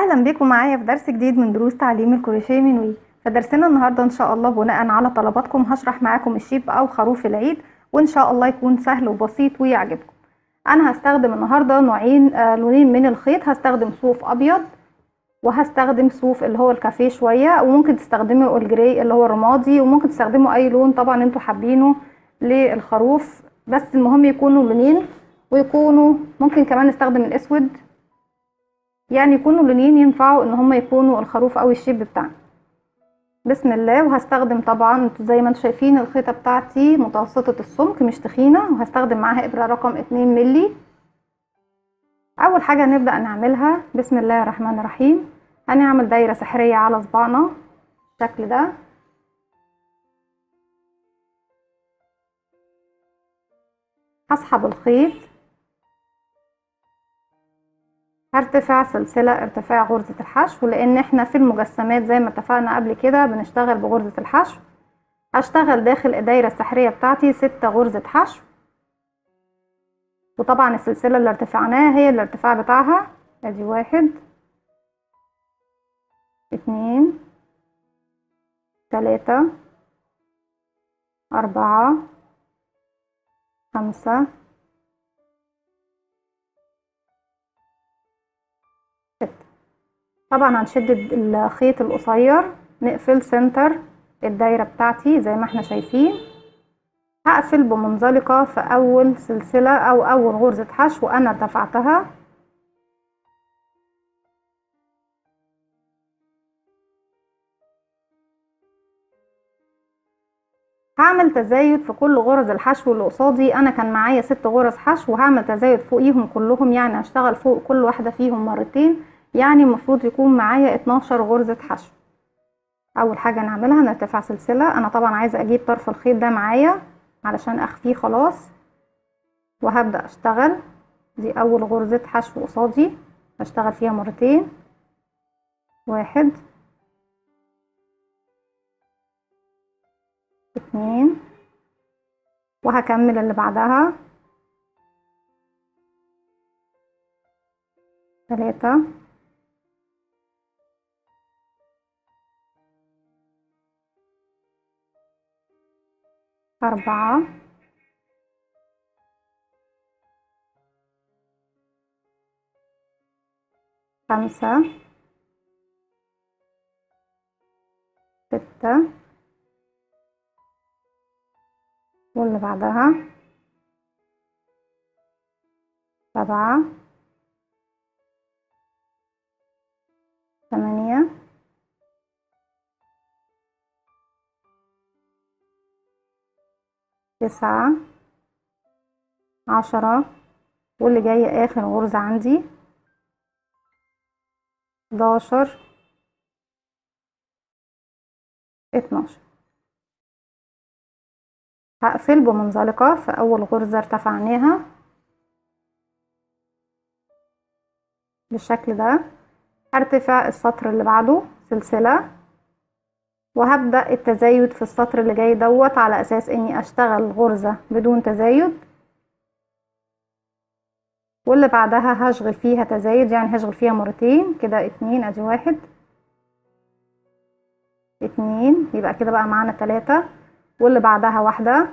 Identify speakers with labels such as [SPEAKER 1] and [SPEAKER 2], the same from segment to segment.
[SPEAKER 1] اهلا بكم معايا في درس جديد من دروس تعليم الكروشيه من وي. فدرسنا النهارده ان شاء الله بناء على طلباتكم هشرح معاكم الشيب او خروف العيد، وان شاء الله يكون سهل وبسيط ويعجبكم. انا هستخدم النهارده لونين من الخيط. هستخدم صوف ابيض وهستخدم صوف اللي هو الكافيه شويه، وممكن تستخدموا الجراي اللي هو الرمادي، وممكن تستخدموا اي لون طبعا انتوا حابينه للخروف، بس المهم يكونوا لونين، ويكونوا ممكن كمان نستخدم الاسود، يعني يكونوا لونين ينفعوا ان هم يكونوا الخروف او الشيب بتاعنا. بسم الله. وهستخدم طبعا انتوا زي ما انتوا شايفين الخيطه بتاعتي متوسطه السمك مش تخينه، وهستخدم معاها ابره رقم 2 مللي. اول حاجه نبدا نعملها بسم الله الرحمن الرحيم، هنعمل دايره سحريه على صباعنا بالشكل ده. هسحب الخيط، هرتفع سلسلة ارتفاع غرزة الحشو، لان احنا في المجسمات زي ما اتفقنا قبل كده بنشتغل بغرزة الحشو. هشتغل داخل الدايرة السحرية بتاعتي 6 غرزة حشو، وطبعا السلسلة اللي ارتفعناها هي الارتفاع بتاعها. ادي 1 2 3 4 5 6. طبعا هنشد الخيط القصير، نقفل سنتر الدايرة بتاعتي زي ما احنا شايفين. هقفل بمنزلقة في اول سلسلة او اول غرزة حشو انا ارتفعتها. هعمل تزايد في كل غرز الحشو اللي قصادي. انا كان معايا 6 غرز حشو، وهعمل تزايد فوقيهم كلهم، يعني هشتغل فوق كل واحدة فيهم مرتين، يعني المفروض يكون معايا 12 غرزة حشو. اول حاجة نعملها نرتفع سلسلة. انا طبعا عايزة اجيب طرف الخيط ده معايا علشان اخفيه خلاص، وهبدأ اشتغل. دي اول غرزة حشو قصادي، هشتغل فيها مرتين، 1 2، وهكمل اللي بعدها 3 4 5 6، واللي بعدها 7 8 9 10، واللي جاي اخر غرزة عندي 11 12. هقفل بمنزلقة في اول غرزة ارتفعناها بالشكل ده. هرتفع السطر اللي بعده سلسلة، وهبدأ التزايد في السطر اللي جاي دوت على اساس اني اشتغل غرزة بدون تزايد، واللي بعدها هشغل فيها تزايد، يعني هشغل فيها مرتين كده 2. ادي 1 2، يبقى كده بقى معانا 3، واللي بعدها 1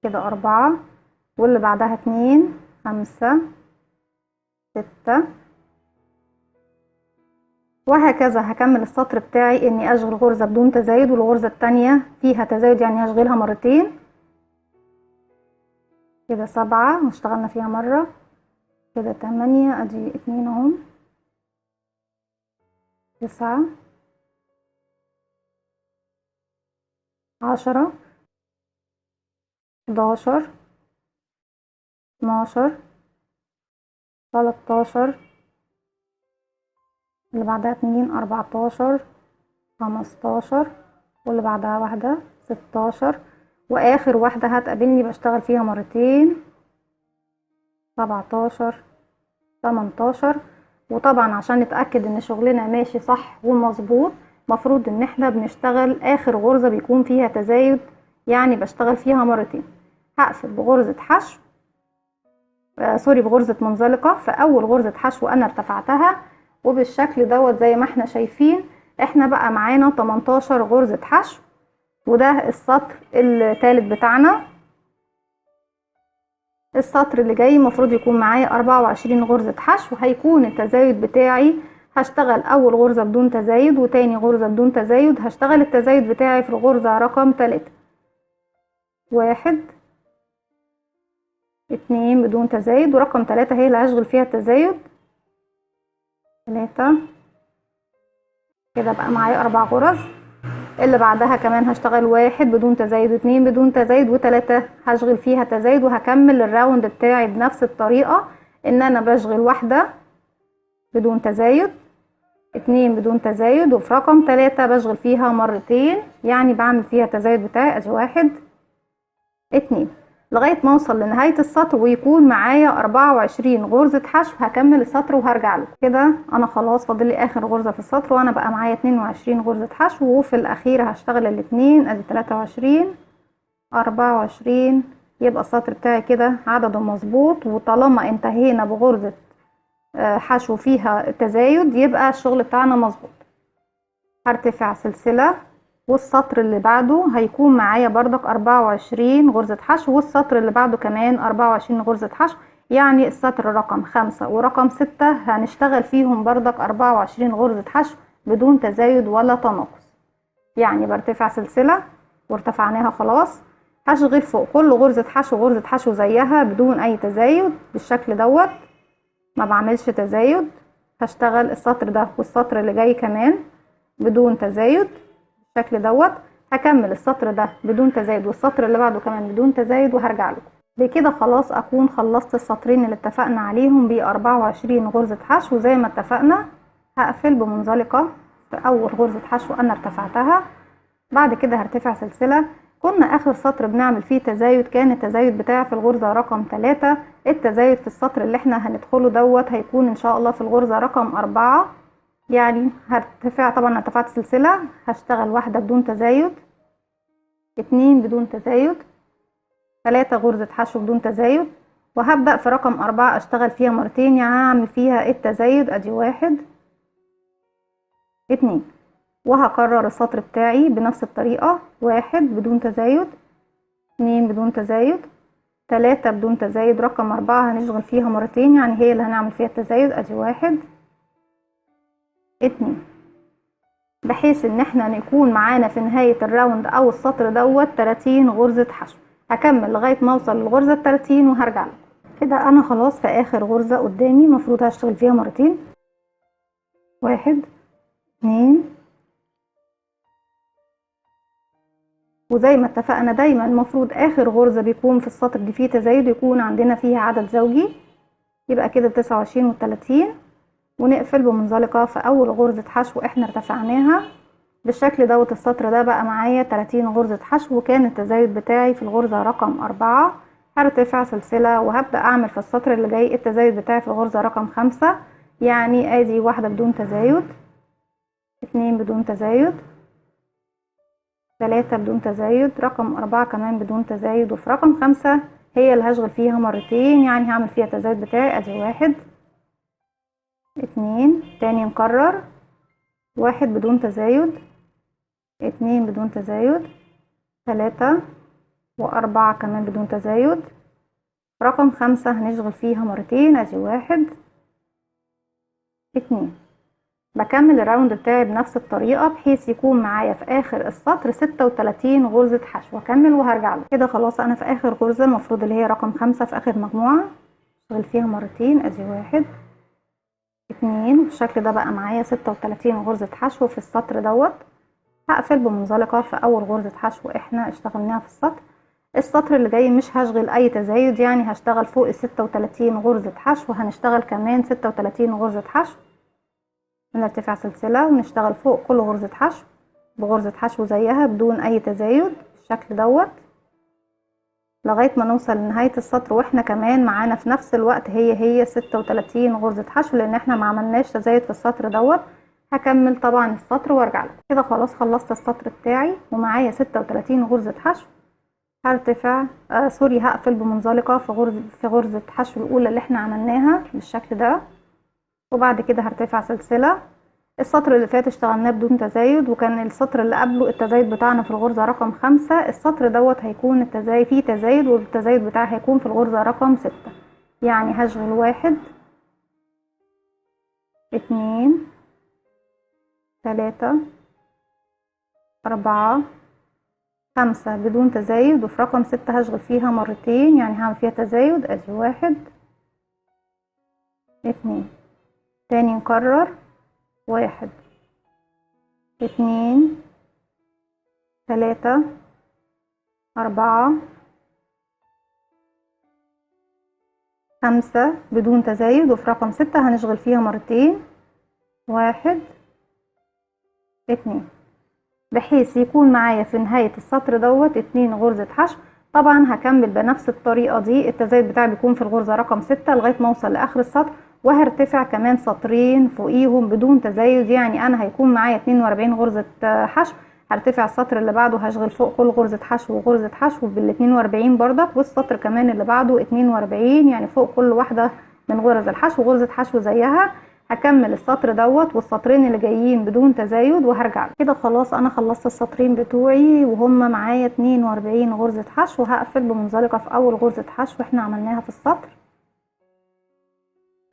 [SPEAKER 1] كده 4، واللي بعدها 2 5 6، وهكذا. هكمل السطر بتاعي اني اشغل غرزة بدون تزايد، والغرزة التانية فيها تزايد يعني هشغلها مرتين. كده 7 واشتغلنا فيها مرة، كده 8 ادي 2 اهم، 9 10 11 12 13، اللي بعدها 2 14 15، واللي بعدها 1 16، واخر واحدة هتقابلني بشتغل فيها مرتين 17 18. وطبعا عشان نتأكد ان شغلنا ماشي صح ومظبوط مفروض ان احنا بنشتغل اخر غرزة بيكون فيها تزايد، يعني بشتغل فيها مرتين. هقفل بغرزة حشو سوري بغرزة منزلقة في اول غرزة حشو انا ارتفعتها، وبالشكل دوت زي ما احنا شايفين احنا بقى معانا 18 غرزة حشو، وده السطر الثالث بتاعنا. السطر اللي جاي المفروض يكون معايا 24 غرزة حشو. هيكون التزايد بتاعي هشتغل اول غرزة بدون تزايد وتاني غرزة بدون تزايد. هشتغل التزايد بتاعي في الغرزة رقم 3، 1 2 بدون تزايد، ورقم 3 هي اللي هشغل فيها التزايد. 3 كده بقى معايا 4 غرز. اللي بعدها كمان هشتغل 1 بدون تزايد، 2 بدون تزايد، و3 هشغل فيها تزايد. وهكمل الراوند بتاعي بنفس الطريقة، ان انا بشغل 1 بدون تزايد، 2 بدون تزايد، وفي رقم 3 بشغل فيها مرتين، يعني بعمل فيها تزايد بتاعي. ادي 1 2 لغاية ما اوصل لنهاية السطر ويكون معايا 24 غرزة حشو. هكمل السطر وهرجع لكم. كده انا خلاص فاضل لي اخر غرزة في السطر، وانا بقى معايا 22 غرزة حشو، وفي الاخير هشتغل الاثنين. ادي 23 24. يبقى السطر بتاعي كده عدده مظبوط. وطالما انتهينا بغرزة حشو فيها تزايد يبقى الشغل بتاعنا مظبوط. هرتفع سلسلة، والسطر اللي بعده هيكون معايا بردك 24 غرزة حشو، والسطر اللي بعده كمان 24 غرزة حشو. يعني السطر رقم 5 ورقم 6 هنشتغل فيهم بردك 24 غرزة حشو بدون تزايد ولا تناقص. يعني برتفع سلسلة وارتفعناها خلاص، هشغل فوق كل غرزة حشو غرزة حشو زيها بدون اي تزايد بالشكل دوت، ما بعملش تزايد. هشتغل السطر ده والسطر اللي جاي كمان بدون تزايد بالشكل دوت. هكمل السطر ده بدون تزايد والسطر اللي بعده كمان بدون تزايد وهرجع لكم. بكده خلاص اكون خلصت السطرين اللي اتفقنا عليهم ب 24 غرزة حشو زي ما اتفقنا. هقفل بمنزلقة في اول غرزة حشو انا ارتفعتها، بعد كده هرتفع سلسلة. كنا اخر سطر بنعمل فيه تزايد كان التزايد بتاعي في الغرزة رقم 3. التزايد في السطر اللي احنا هندخله دوت هيكون ان شاء الله في الغرزة رقم 4. يعني هرتفع، طبعا ارتفعت سلسلة، هشتغل 1 بدون تزايد، 2 بدون تزايد، 3 غرزة حشو بدون تزايد، وهبدأ في رقم 4 اشتغل فيها مرتين، يعني هعمل فيها التزايد. ادي 1 2، وهكرر السطر بتاعي بنفس الطريقة. 1 بدون تزايد، 2 بدون تزايد، 3 بدون تزايد، رقم 4 هنشغل فيها مرتين، يعني هي اللي هنعمل فيها التزايد. ادي 1 2، بحيث ان احنا نكون معانا في نهاية الراوند او السطر دوت 30 غرزة حشو. هكمل لغاية ما اوصل للغرزة 30 وهرجع لكم. كده انا خلاص في اخر غرزة قدامي، المفروض هشتغل فيها مرتين. 1 2، وزي ما اتفقنا دايما المفروض اخر غرزة بيكون في السطر دي فيه تزايد يكون عندنا فيها عدد زوجي، يبقى كده 29 و30. ونقفل بمنزلقة في اول غرزة حشو احنا ارتفعناها بالشكل دوت. السطر ده بقى معايا 30 غرزة حشو، وكان التزايد بتاعي في الغرزة رقم 4. هرتفع سلسلة وهبدأ اعمل في السطر اللي جاي التزايد بتاعي في الغرزة رقم 5. يعني ادي 1 بدون تزايد، 2 بدون تزايد، 3 بدون تزايد، رقم 4 كمان بدون تزايد، وفي رقم 5 هي اللي هشغل فيها مرتين، يعني هعمل فيها التزايد بتاعي. ادي 1 2، تاني نكرر. 1 بدون تزايد، 2 بدون تزايد، 3 و4 كمان بدون تزايد، رقم 5 هنشغل فيها مرتين. ادي 1 2. بكمل الراوند بتاعي بنفس الطريقة بحيث يكون معايا في اخر السطر 36 غرزة حشو. هكمل وهرجع له. كده خلاص انا في اخر غرزة المفروض اللي هي رقم 5 في اخر مجموعة، اشتغل فيها مرتين. ادي 1 2، بالشكل ده بقى معايا 36 غرزة حشو في السطر دوت. هقفل بمنزلقة في اول غرزة حشو احنا اشتغلناها في السطر. السطر اللي جاي مش هشغل اي تزايد، يعني هشتغل فوق ال 36 غرزة حشو، هنشتغل كمان 36 غرزة حشو. بنرتفع سلسلة ونشتغل فوق كل غرزة حشو بغرزة حشو زيها بدون اي تزايد بالشكل دوت لغاية ما نوصل لنهاية السطر، واحنا كمان معانا في نفس الوقت هي 36 غرزة حشو، لان احنا ما عملناش تزايد في السطر دوت. هكمل طبعا السطر وارجع لكم. كده خلاص خلصت السطر بتاعي ومعايا 36 غرزة حشو. هرتفع سوري، هقفل بمنزلقة في غرزة حشو الاولى اللي احنا عملناها بالشكل ده. وبعد كده هرتفع سلسلة. السطر اللي فات اشتغلناه بدون تزايد، وكان السطر اللي قبله التزايد بتاعنا في الغرزة رقم 5. السطر دوت هيكون التزايد فيه تزايد، والتزايد بتاعه هيكون في الغرزة رقم 6. يعني هشغل 1 2 3 4 5 بدون تزايد، وفي رقم 6 هشغل فيها مرتين، يعني هعمل فيها تزايد. ادي 1 2. تاني نكرر 1 2 3 4 5 بدون تزايد، وفي رقم 6 هنشغل فيها مرتين. 1 2، بحيث يكون معايا في نهاية السطر دوت 2 غرزة حشو. طبعا هكمل بنفس الطريقة دي، التزايد بتاعي بيكون في الغرزة رقم 6 لغاية ما اوصل لاخر السطر، وهرتفع كمان سطرين فوقيهم بدون تزايد. يعني انا هيكون معايا 42 غرزة حشو. هرتفع السطر اللي بعده هشغل فوق كل غرزة حشو وغرزة حشو بال 42 برضك، والسطر كمان اللي بعده 42، يعني فوق كل واحدة من غرز الحشو غرزة حشو زيها. هكمل السطر دوت والسطرين اللي جايين بدون تزايد وهرجع كده. خلاص انا خلصت السطرين بتوعي وهم معايا 42 غرزة حشو. هقفل بمنزلقة في اول غرزة حشو احنا عملناها في السطر.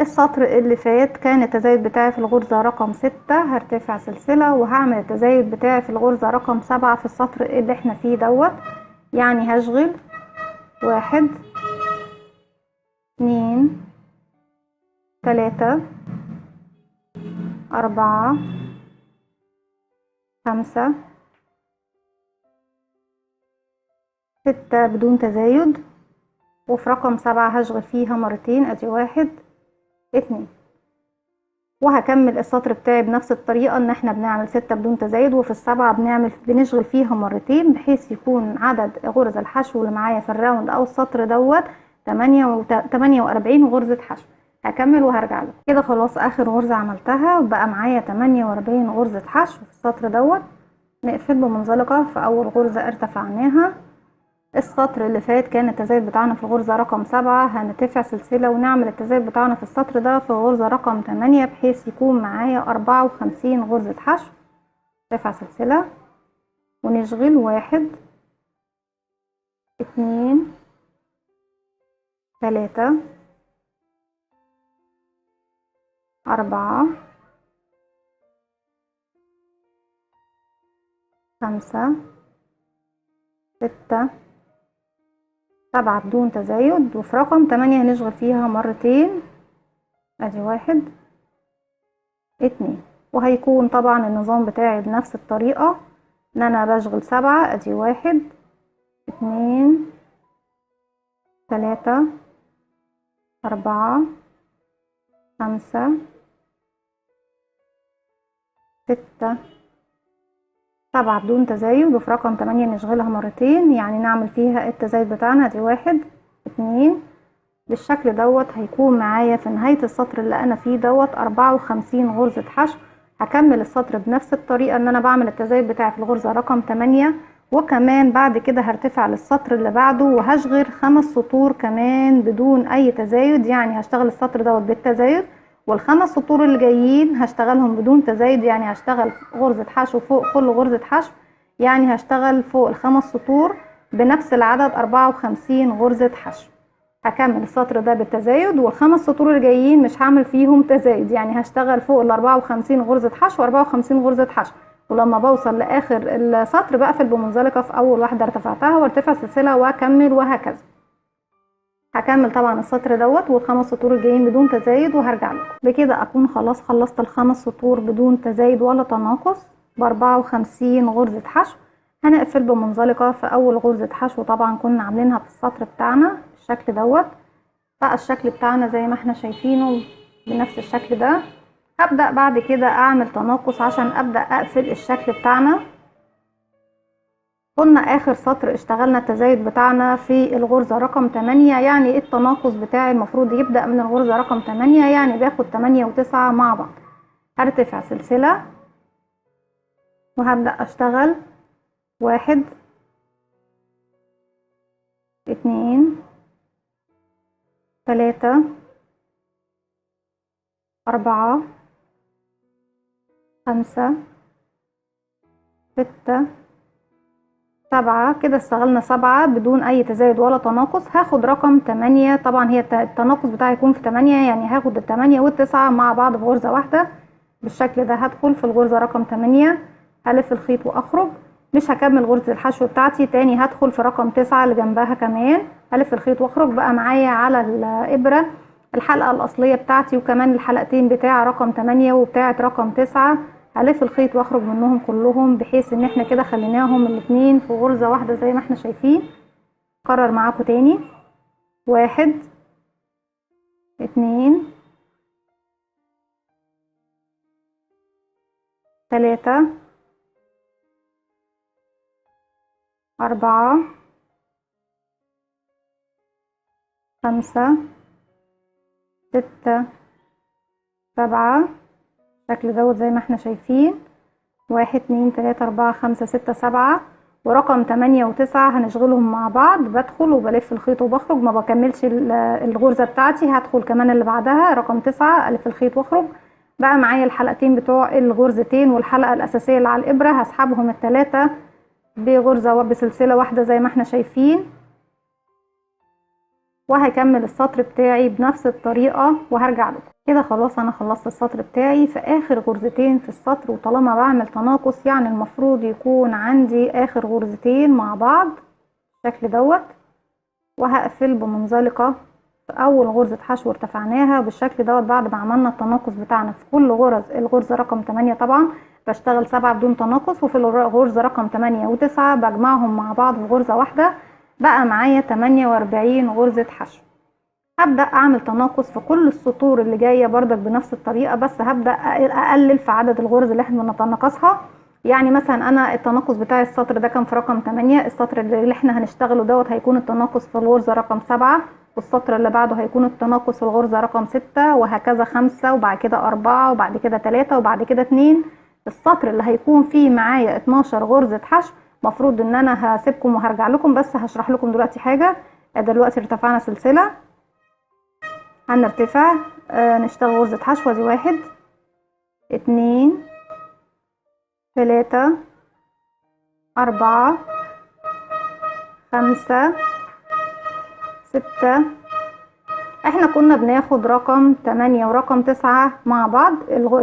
[SPEAKER 1] السطر اللي فات كان التزايد بتاعي في الغرزة رقم 6، هرتفع سلسلة وهعمل التزايد بتاعي في الغرزة رقم 7 في السطر اللي احنا فيه دوت. يعني هشغل 1 2 3 4 5 6 بدون تزايد، وفي رقم 7 هشغل فيها مرتين. ادي 1 2. وهكمل السطر بتاعي بنفس الطريقة، ان احنا بنعمل 6 بدون تزايد، وفي ال7 بنشغل فيها مرتين، بحيث يكون عدد غرز الحشو اللي معايا في الراوند او السطر دوت 48 غرزة حشو. هكمل وهرجع لكم كده. خلاص اخر غرزة عملتها وبقى معايا 48 غرزة حشو في السطر دوت. نقفل بمنزلقة في اول غرزة ارتفعناها. السطر اللي فات كان التزايد بتاعنا في الغرزة رقم 7، هنرتفع سلسلة ونعمل التزايد بتاعنا في السطر ده في الغرزة رقم 8، بحيث يكون معايا 54 غرزة حشو. نرتفع سلسلة ونشغل 1 2 3 4 5 6 7 بدون تزايد، وفي رقم 8 هنشغل فيها مرتين. ادي 1 2. وهيكون طبعا النظام بتاعي بنفس الطريقة، ان انا بشغل 7. ادي 1 2 3 4 5 6 7 بدون تزايد، وفي رقم 8 نشغلها مرتين، يعني نعمل فيها التزايد بتاعنا. ادي 1 2. بالشكل دوت هيكون معايا في نهاية السطر اللي انا فيه دوت 54 غرزة حشو. هكمل السطر بنفس الطريقة، ان انا بعمل التزايد بتاعي في الغرزة رقم 8، وكمان بعد كده هرتفع للسطر اللي بعده وهشغل 5 سطور كمان بدون اي تزايد. يعني هشتغل السطر دوت بالتزايد، والخمس سطور اللي جايين هشتغلهم بدون تزايد. يعني هشتغل غرزة حشو فوق كل غرزة حشو، يعني هشتغل فوق ال5 سطور بنفس العدد 54 غرزة حشو. هكمل السطر ده بالتزايد، والخمس سطور اللي جايين مش هعمل فيهم تزايد، يعني هشتغل فوق ال 54 غرزة حشو 54 غرزة حشو. ولما بوصل لاخر السطر بقفل بمنزلقة في اول واحدة ارتفعتها وارتفع سلسلة واكمل، وهكذا. هكمل طبعا السطر دوت والخمس سطور الجايين بدون تزايد وهرجع لكم. بكده اكون خلاص خلصت الخمس سطور بدون تزايد ولا تناقص ب 54 غرزة حشو. هنقفل بمنزلقة في اول غرزة حشو طبعا كنا عاملينها في السطر بتاعنا بالشكل دوت. بقى الشكل بتاعنا زي ما احنا شايفينه بنفس الشكل ده. هبدأ بعد كده اعمل تناقص عشان ابدأ اقفل الشكل بتاعنا. قلنا اخر سطر اشتغلنا التزايد بتاعنا في الغرزة رقم 8، يعني التناقص بتاعي المفروض يبدأ من الغرزة رقم 8، يعني باخد 8 و9 مع بعض. هرتفع سلسلة وهبدأ اشتغل 1 2 3 4 5 6 7. كده اشتغلنا 7 بدون اي تزايد ولا تناقص. هاخد رقم 8. طبعا هي التناقص بتاعي يكون في 8، يعني هاخد ال8 وال9 مع بعض في غرزة واحدة بالشكل ده. هدخل في الغرزة رقم 8، هلف الخيط واخرج. مش هكمل غرزة الحشو بتاعتي تاني، هدخل في رقم 9 اللي جنبها كمان، هلف الخيط واخرج. بقى معايا على الابرة الحلقة الاصلية بتاعتي وكمان الحلقتين بتاع رقم 8 وبتاعة رقم 9. هلف الخيط واخرج منهم كلهم بحيث ان احنا كده خليناهم الاتنين في غرزة واحدة زي ما احنا شايفين. كرر معاكم تاني: 1 2 3 4 5 6 7. الشكل دوت زي ما احنا شايفين: 1 2 3 4 5 6 7. ورقم 8 و9 هنشغلهم مع بعض. بدخل وبلف الخيط وبخرج، ما بكملش الغرزة بتاعتي. هدخل كمان اللي بعدها رقم 9، الف الخيط واخرج. بقى معايا الحلقتين بتوع الغرزتين والحلقة الاساسية اللي على الابرة، هسحبهم الثلاثة بغرزة بسلسلة واحدة زي ما احنا شايفين، وهكمل السطر بتاعي بنفس الطريقة وهرجع لكم. كده خلاص انا خلصت السطر بتاعي في اخر غرزتين في السطر. وطالما بعمل تناقص يعني المفروض يكون عندي اخر غرزتين مع بعض بالشكل دوت. وهقفل بمنزلقة في اول غرزة حشو ارتفعناها بالشكل دوت. بعد ما عملنا التناقص بتاعنا في كل الغرزة رقم 8 طبعا بشتغل 7 بدون تناقص، وفي الغرزة رقم 8 و9 بجمعهم مع بعض في غرزة واحدة. بقى معايا 48 غرزة حشو. هبدأ اعمل تناقص في كل السطور اللي جاية بردك بنفس الطريقة، بس هبدأ اقلل في عدد الغرز اللي احنا بنتناقصها. يعني مثلا انا التناقص بتاع السطر ده كان في رقم 8، السطر اللي احنا هنشتغله دوت هيكون التناقص في الغرزة رقم 7، والسطر اللي بعده هيكون التناقص في الغرزة رقم 6، وهكذا 5 وبعد كده 4 وبعد كده 3 وبعد كده 2. السطر اللي هيكون فيه معايا 12 غرزة حشو مفروض ان انا هسيبكم وهرجع لكم، بس هشرح لكم دلوقتي حاجة. دلوقتي ارتفعنا سلسلة، هنرتفع نشتغل غرزة حشوة دي: 1 2 3 4 5 6. احنا كنا بناخد رقم 8 ورقم 9 مع بعض.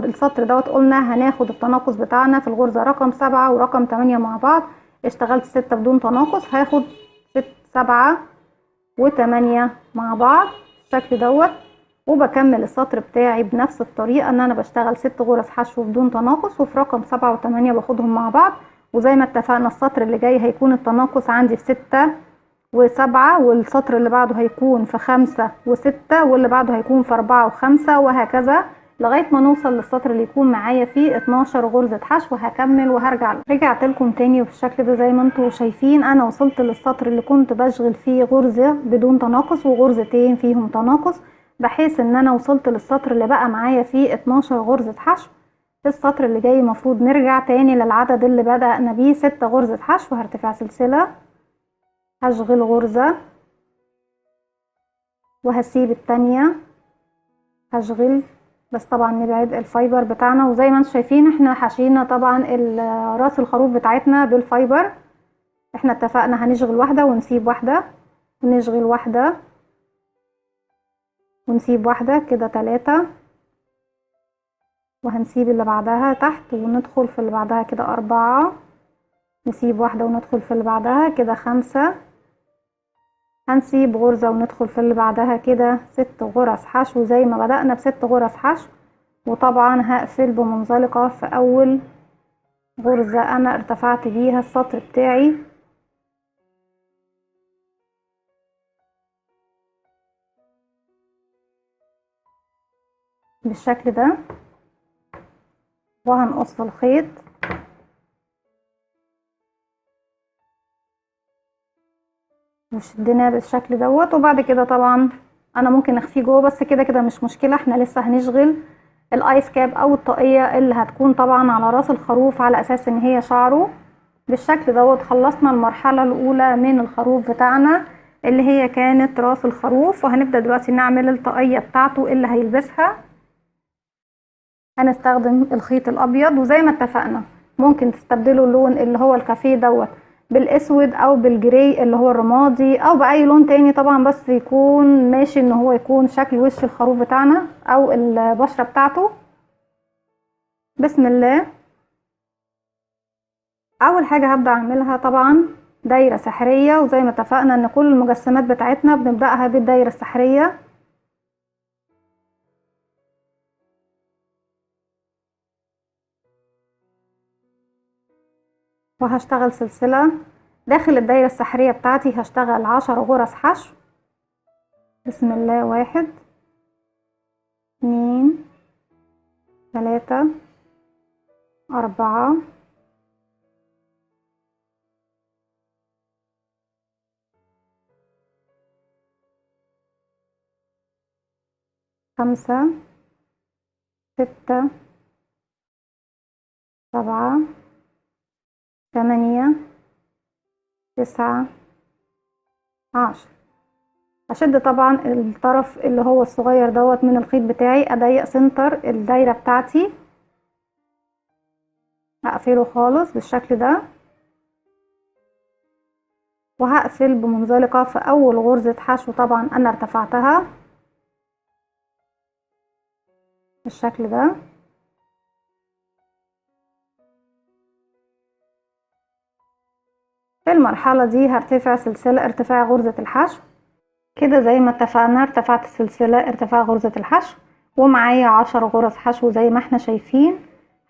[SPEAKER 1] السطر دوت قلنا هناخد التناقص بتاعنا في الغرزة رقم 7 ورقم 8 مع بعض. اشتغلت 6 بدون تناقص، هاخد 7 و8 مع بعض بالشكل دوت. وبكمل السطر بتاعي بنفس الطريقة ان انا بشتغل 6 غرز حشو بدون تناقص، وفي رقم 7 و8 باخدهم مع بعض. وزي ما اتفقنا السطر اللي جاي هيكون التناقص عندي في 6 و7، والسطر اللي بعده هيكون في 5 و6، واللي بعده هيكون في 4 و5، وهكذا لغاية ما نوصل للسطر اللي يكون معايا فيه 12 غرزة حشو. هكمل وهرجع لكم. رجعت لكم تاني بالشكل ده زي ما انتوا شايفين. انا وصلت للسطر اللي كنت بشغل فيه غرزة بدون تناقص وغرزتين فيهم تناقص، بحيث ان انا وصلت للسطر اللي بقى معايا فيه 12 غرزة حشو. في السطر اللي جاي مفروض نرجع تاني للعدد اللي بدأنا بيه 6 غرزة حشو. هرتفع سلسلة، هشغل غرزة وهسيب التانية، هشغل بس طبعا نبعد الفايبر بتاعنا. وزي ما انتم شايفين احنا حشينا طبعا راس الخروف بتاعتنا بالفايبر. احنا اتفقنا هنشغل واحدة ونسيب واحدة ونشغل واحدة ونسيب واحدة، كده 3. وهنسيب اللي بعدها تحت وندخل في اللي بعدها كده 4، نسيب واحدة وندخل في اللي بعدها كده 5، هنسيب غرزة وندخل في اللي بعدها كده 6 غرز حشو زي ما بدأنا ب6 غرز حشو. وطبعا هقفل بمنزلقة في اول غرزة انا ارتفعت بيها السطر بتاعي بالشكل ده، وهنقص الخيط وشدناه بالشكل دوت. وبعد كده طبعا انا ممكن اخفيه جوه بس كده كده مش مشكلة، احنا لسه هنشغل الايس كاب او الطاقية اللي هتكون طبعا على راس الخروف على اساس ان هي شعره بالشكل دوت. خلصنا المرحلة الاولى من الخروف بتاعنا اللي هي كانت راس الخروف، وهنبدأ دلوقتي نعمل الطاقية بتاعته اللي هيلبسها. هنستخدم الخيط الابيض، وزي ما اتفقنا ممكن تستبدلوا اللون اللي هو الكافيه دوت بالاسود او بالجري اللي هو الرمادي او باي لون تاني طبعا، بس يكون ماشي ان هو يكون شكل وش الخروف بتاعنا او البشرة بتاعته. بسم الله. اول حاجة هبدأ اعملها طبعا دايرة سحرية، وزي ما اتفقنا ان كل المجسمات بتاعتنا بنبدأها بالدايرة السحرية. وهشتغل سلسلة داخل الدايرة السحرية بتاعتي، هشتغل 10 غرز حشو. بسم الله. 1 2 3 4 5 6 7 8 9 10. هشد طبعا الطرف اللي هو الصغير دوت من الخيط بتاعي، اضيق سنتر الدايرة بتاعتي، هقفله خالص بالشكل ده، وهقفل بمنزلقة في اول غرزة حشو طبعا انا ارتفعتها بالشكل ده. في المرحلة دي هرتفع سلسلة ارتفاع غرزة الحشو كده زي ما اتفقنا. ارتفعت السلسلة ارتفاع غرزة الحشو، ومعايا 10 غرز حشو زي ما احنا شايفين.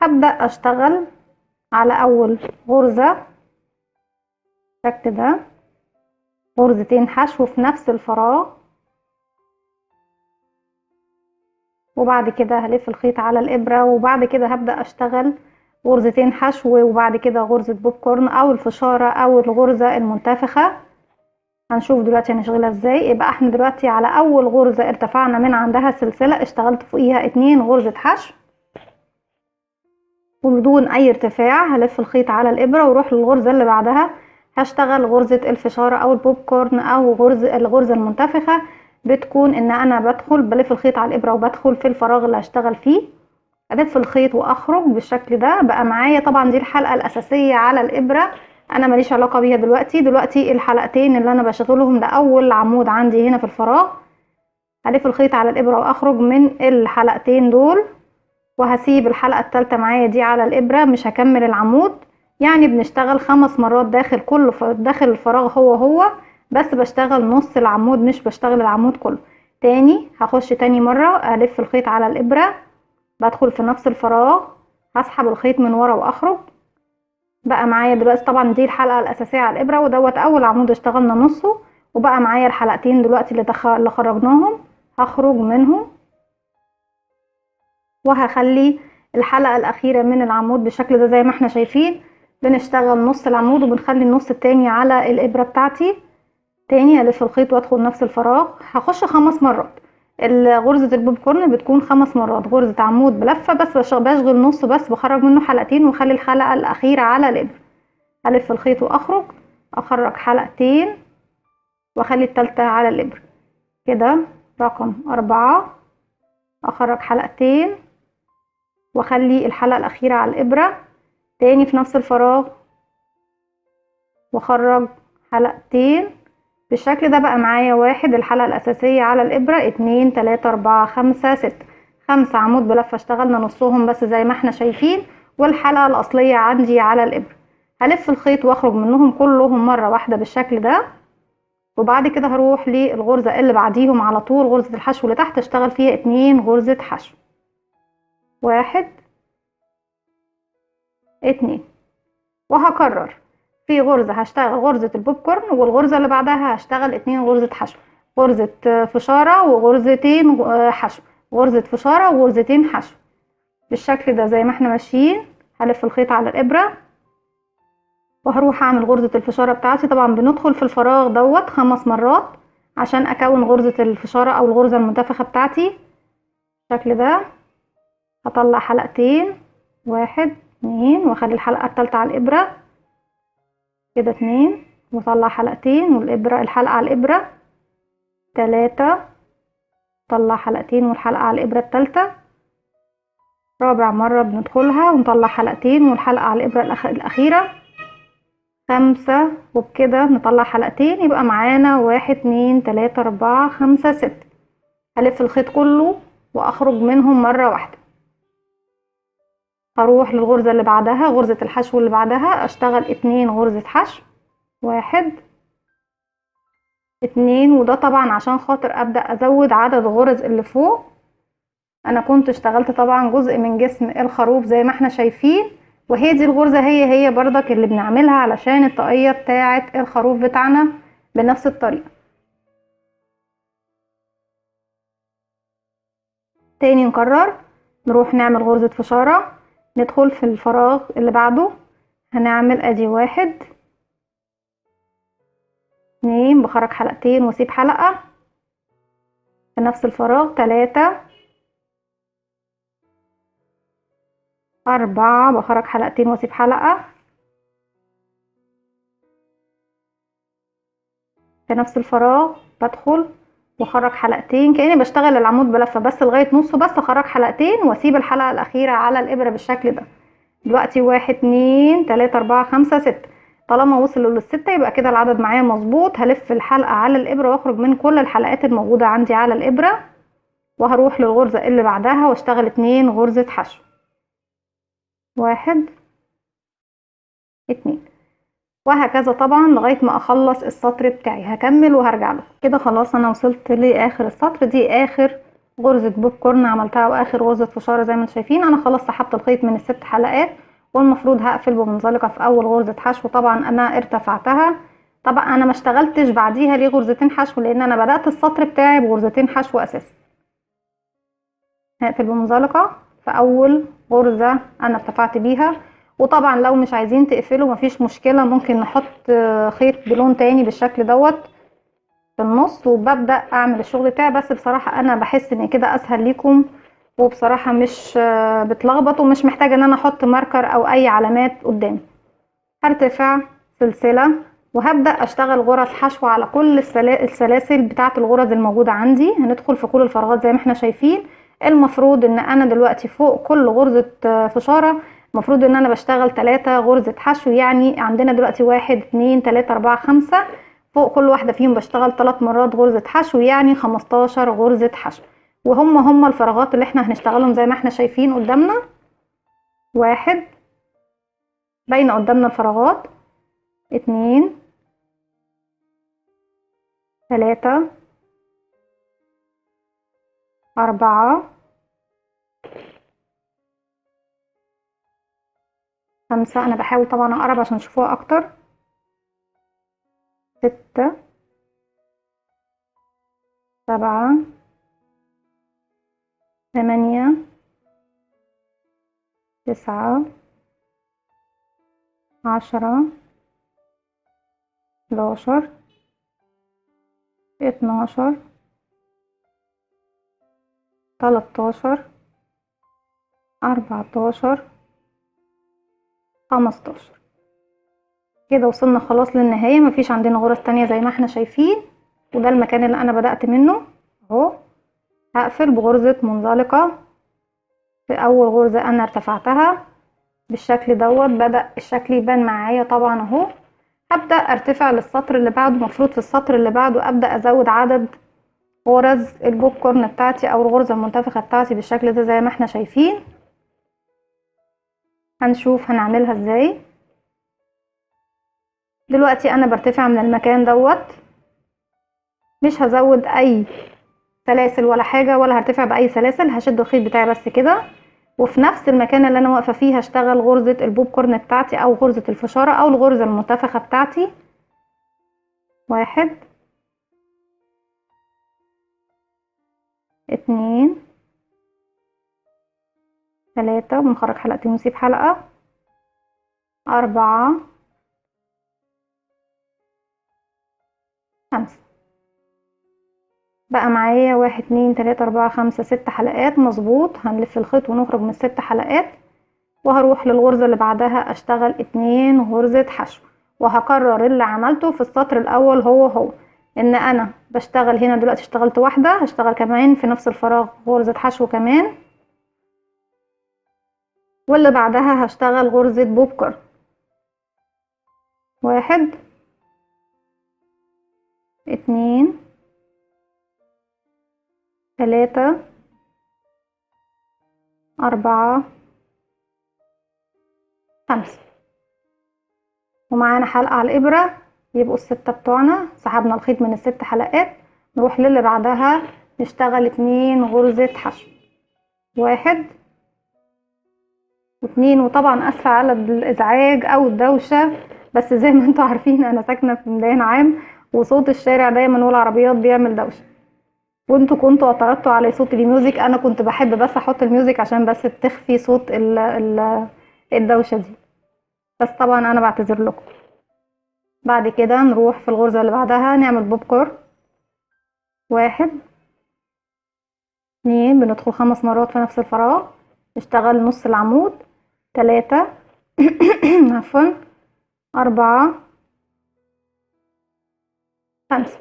[SPEAKER 1] هبدأ اشتغل على اول غرزة بالشكل ده، غرزتين حشو في نفس الفراغ، وبعد كده هلف الخيط على الابرة، وبعد كده هبدأ اشتغل غرزتين حشو، وبعد كده غرزة بوب كورن او الفشارة او الغرزة المنتفخة. هنشوف دلوقتي هنشغلها ازاي. يبقى احنا دلوقتي على اول غرزة ارتفعنا من عندها سلسلة، اشتغلت فوقيها 2 غرزة حشو، وبدون اي ارتفاع هلف الخيط على الابرة واروح للغرزة اللي بعدها، هشتغل غرزة الفشارة او البوب كورن او الغرزة المنتفخة. بتكون ان انا بلف الخيط على الابرة وبدخل في الفراغ اللي هشتغل فيه، الف الخيط واخرج بالشكل ده. بقى معايا طبعا دي الحلقة الاساسية على الابرة، انا ماليش علاقة بيها دلوقتي الحلقتين اللي انا بشغلهم لاول عمود عندي هنا في الفراغ. هلف الخيط على الابرة واخرج من الحلقتين دول، وهسيب الحلقة الثالثة معايا دي على الابرة، مش هكمل العمود. يعني بنشتغل 5 مرات داخل داخل الفراغ هو بس بشتغل نص العمود، مش بشتغل العمود كله. تاني هخش تاني مرة الف الخيط على الابرة، بدخل في نفس الفراغ، هسحب الخيط من ورا واخرج. بقى معايا دلوقتي طبعا دي الحلقة الاساسية على الابرة، ودوت اول عمود اشتغلنا نصه، وبقى معايا الحلقتين دلوقتي اللي خرجناهم، هخرج منهم وهخلي الحلقة الأخيرة من العمود بالشكل ده زي ما احنا شايفين. بنشتغل نص العمود وبنخلي النص التاني على الإبرة بتاعتي. تاني ألف الخيط وأدخل نفس الفراغ، هخش 5 مرات. غرزة البوب كورن بتكون 5 مرات، غرزة عمود بلفة بس، بشغل نص بس، بخرج منه حلقتين واخلي الحلقة الأخيرة على الإبرة. ألف الخيط وأخرج، أخرج حلقتين وأخلي التالتة على الإبرة كده. رقم 4 أخرج حلقتين واخلي الحلقة الأخيرة على الإبرة، تاني في نفس الفراغ واخرج حلقتين بالشكل ده. بقى معايا 1 الحلقة الأساسية على الإبرة، 2 3 4 5 6، 5 عمود بلفة اشتغلنا نصهم بس زي ما احنا شايفين، والحلقة الأصلية عندي على الإبرة. هلف الخيط واخرج منهم كلهم مرة واحدة بالشكل ده، وبعد كده هروح للغرزة اللي بعديهم على طول، غرزة الحشو اللي تحت، اشتغل فيها 2 غرزة حشو. 1 2، وهكرر في غرزة هشتغل غرزة البوب كورن، والغرزة اللي بعدها هشتغل 2 غرزة حشو، غرزة فشارة وغرزتين حشو، غرزة فشارة وغرزتين حشو بالشكل ده زي ما احنا ماشيين. هلف الخيط على الإبرة وهروح اعمل غرزة الفشارة بتاعتي. طبعا بندخل في الفراغ دوت 5 مرات عشان اكون غرزة الفشارة او الغرزة المنتفخة بتاعتي بالشكل ده. هطلع حلقتين، 1 2، واخلي الحلقة التالتة على الإبرة كده 2، واطلع حلقتين والإبرة الحلقة على الإبرة 3، طلع حلقتين والحلقة على الإبرة التالتة رابع مرة بندخلها ونطلع حلقتين والحلقة على الإبرة الأخيرة 5، وبكده نطلع حلقتين يبقى معانا 1 2 3 4 5 6. هلف الخيط كله وأخرج منهم مرة واحدة. هروح للغرزة اللي بعدها، غرزة الحشو اللي بعدها، أشتغل 2 غرزة حشو، 1 2. وده طبعا عشان خاطر أبدأ أزود عدد غرز اللي فوق. أنا كنت اشتغلت طبعا جزء من جسم الخروف زي ما احنا شايفين، وهي دي الغرزة هي بردك اللي بنعملها علشان الطاقية بتاعة الخروف بتاعنا بنفس الطريقة. تاني نكرر، نروح نعمل غرزة فشارة، ندخل في الفراغ اللي بعده، هنعمل ادي 1 2، بخرج حلقتين واسيب حلقة في نفس الفراغ، 3 4، بخرج حلقتين واسيب حلقة في نفس الفراغ، بدخل واخرج حلقتين كأني بشتغل العمود بلفة بس لغاية نصه، بس اخرج حلقتين واسيب الحلقة الأخيرة على الإبرة بالشكل ده. دلوقتي 1 2 3 4 5 6. طالما وصلوا للستة يبقى كده العدد معايا مظبوط. هلف الحلقة على الإبرة واخرج من كل الحلقات الموجودة عندي على الإبرة، وهروح للغرزة اللي بعدها واشتغل 2 غرزة حشو، 1 2، وهكذا طبعا لغاية ما اخلص السطر بتاعي. هكمل وهرجع لكم. كده خلاص انا وصلت لاخر السطر. دي اخر غرزة بوب كورن عملتها واخر غرزة فشارة زي ما انتم شايفين. انا خلاص سحبت الخيط من ال6 حلقات، والمفروض هقفل بمنزلقة في اول غرزة حشو. طبعا انا ارتفعتها، طبعا انا ما اشتغلتش بعديها ليه غرزتين حشو لان انا بدأت السطر بتاعي بغرزتين حشو اساسي. هقفل بمنزلقة في اول غرزة انا ارتفعت بيها. وطبعا لو مش عايزين تقفلوا مفيش مشكلة، ممكن نحط خيط بلون تاني بالشكل دوت في النص وببدأ اعمل الشغل بتاعي. بس بصراحة انا بحس ان كده اسهل ليكم، وبصراحة مش بتلخبط ومش محتاجة ان انا احط ماركر او اي علامات قدامي. هرتفع سلسلة وهبدأ اشتغل غرز حشو على كل السلاسل بتاعة الغرز الموجودة عندي. هندخل في كل الفراغات زي ما احنا شايفين. المفروض ان انا دلوقتي فوق كل غرزة فشارة المفروض ان انا بشتغل 3 غرزة حشو. يعني عندنا دلوقتي 1 2 3 4 5، فوق كل واحدة فيهم بشتغل 3 مرات غرزة حشو، يعني 15 غرزة حشو. وهم الفراغات اللي احنا هنشتغلهم زي ما احنا شايفين قدامنا. 1 باينة قدامنا الفراغات، 2 3 4 5. انا بحاول طبعا اقرب عشان تشوفوها اكتر. 6 7 8 9 10 11 12 13 14 15. كده وصلنا خلاص للنهاية. مفيش عندنا غرز تانية زي ما احنا شايفين، وده المكان اللي انا بدأت منه اهو. هقفل بغرزة منزلقة في اول غرزة انا ارتفعتها بالشكل دوت. بدأ الشكل يبان معايا طبعا اهو. هبدأ ارتفع للسطر اللي بعده. المفروض في السطر اللي بعده ابدأ ازود عدد غرز البوب كورن بتاعتي او الغرزة المنتفخة بتاعتي بالشكل ده زي ما احنا شايفين. هنشوف هنعملها ازاي. دلوقتي انا برتفع من المكان دوت، مش هزود اي سلاسل ولا حاجة ولا هرتفع باي سلاسل. هشد الخيط بتاعي بس كده، وفي نفس المكان اللي انا واقفة فيه هشتغل غرزة البوب كورن بتاعتي او غرزة الفشارة او الغرزة المنتفخة بتاعتي. 1 2 3، بنخرج حلقتين ونسيب حلقة، 4 5. بقى معايا 1 2 3 4 5 6 حلقات مظبوط. هنلف الخيط ونخرج من ال6 حلقات، وهروح للغرزة اللي بعدها اشتغل 2 غرزة حشو. وهكرر اللي عملته في السطر الاول هو ان انا بشتغل هنا دلوقتي اشتغلت 1، هشتغل كمان في نفس الفراغ غرزة حشو كمان، 2 2 3 4 5 6 حلقات. واللي بعدها هشتغل غرزة بوبكر. 1 2 3 4 5. ومعانا حلقة على الإبرة، يبقوا ال6 بتوعنا. سحبنا الخيط من ال6 حلقات، نروح للي بعدها نشتغل 2 غرزة حشو. 1 و2. وطبعا اسفة على الازعاج او الدوشة، بس زي ما انتوا عارفين انا ساكنة في ميدان عام، وصوت الشارع دايما والعربيات بيعمل دوشة، وانتوا كنتوا اعترضتوا على صوت الميوزك. انا كنت بحب بس احط الميوزك عشان بس تخفي صوت الدوشة دي، بس طبعا انا بعتذر لكم. بعد كده نروح في الغرزة اللي بعدها نعمل بوبكور. 1 2. بندخل 5 مرات في نفس الفراغ، نشتغل نص العمود. 3 عفوا 4 5.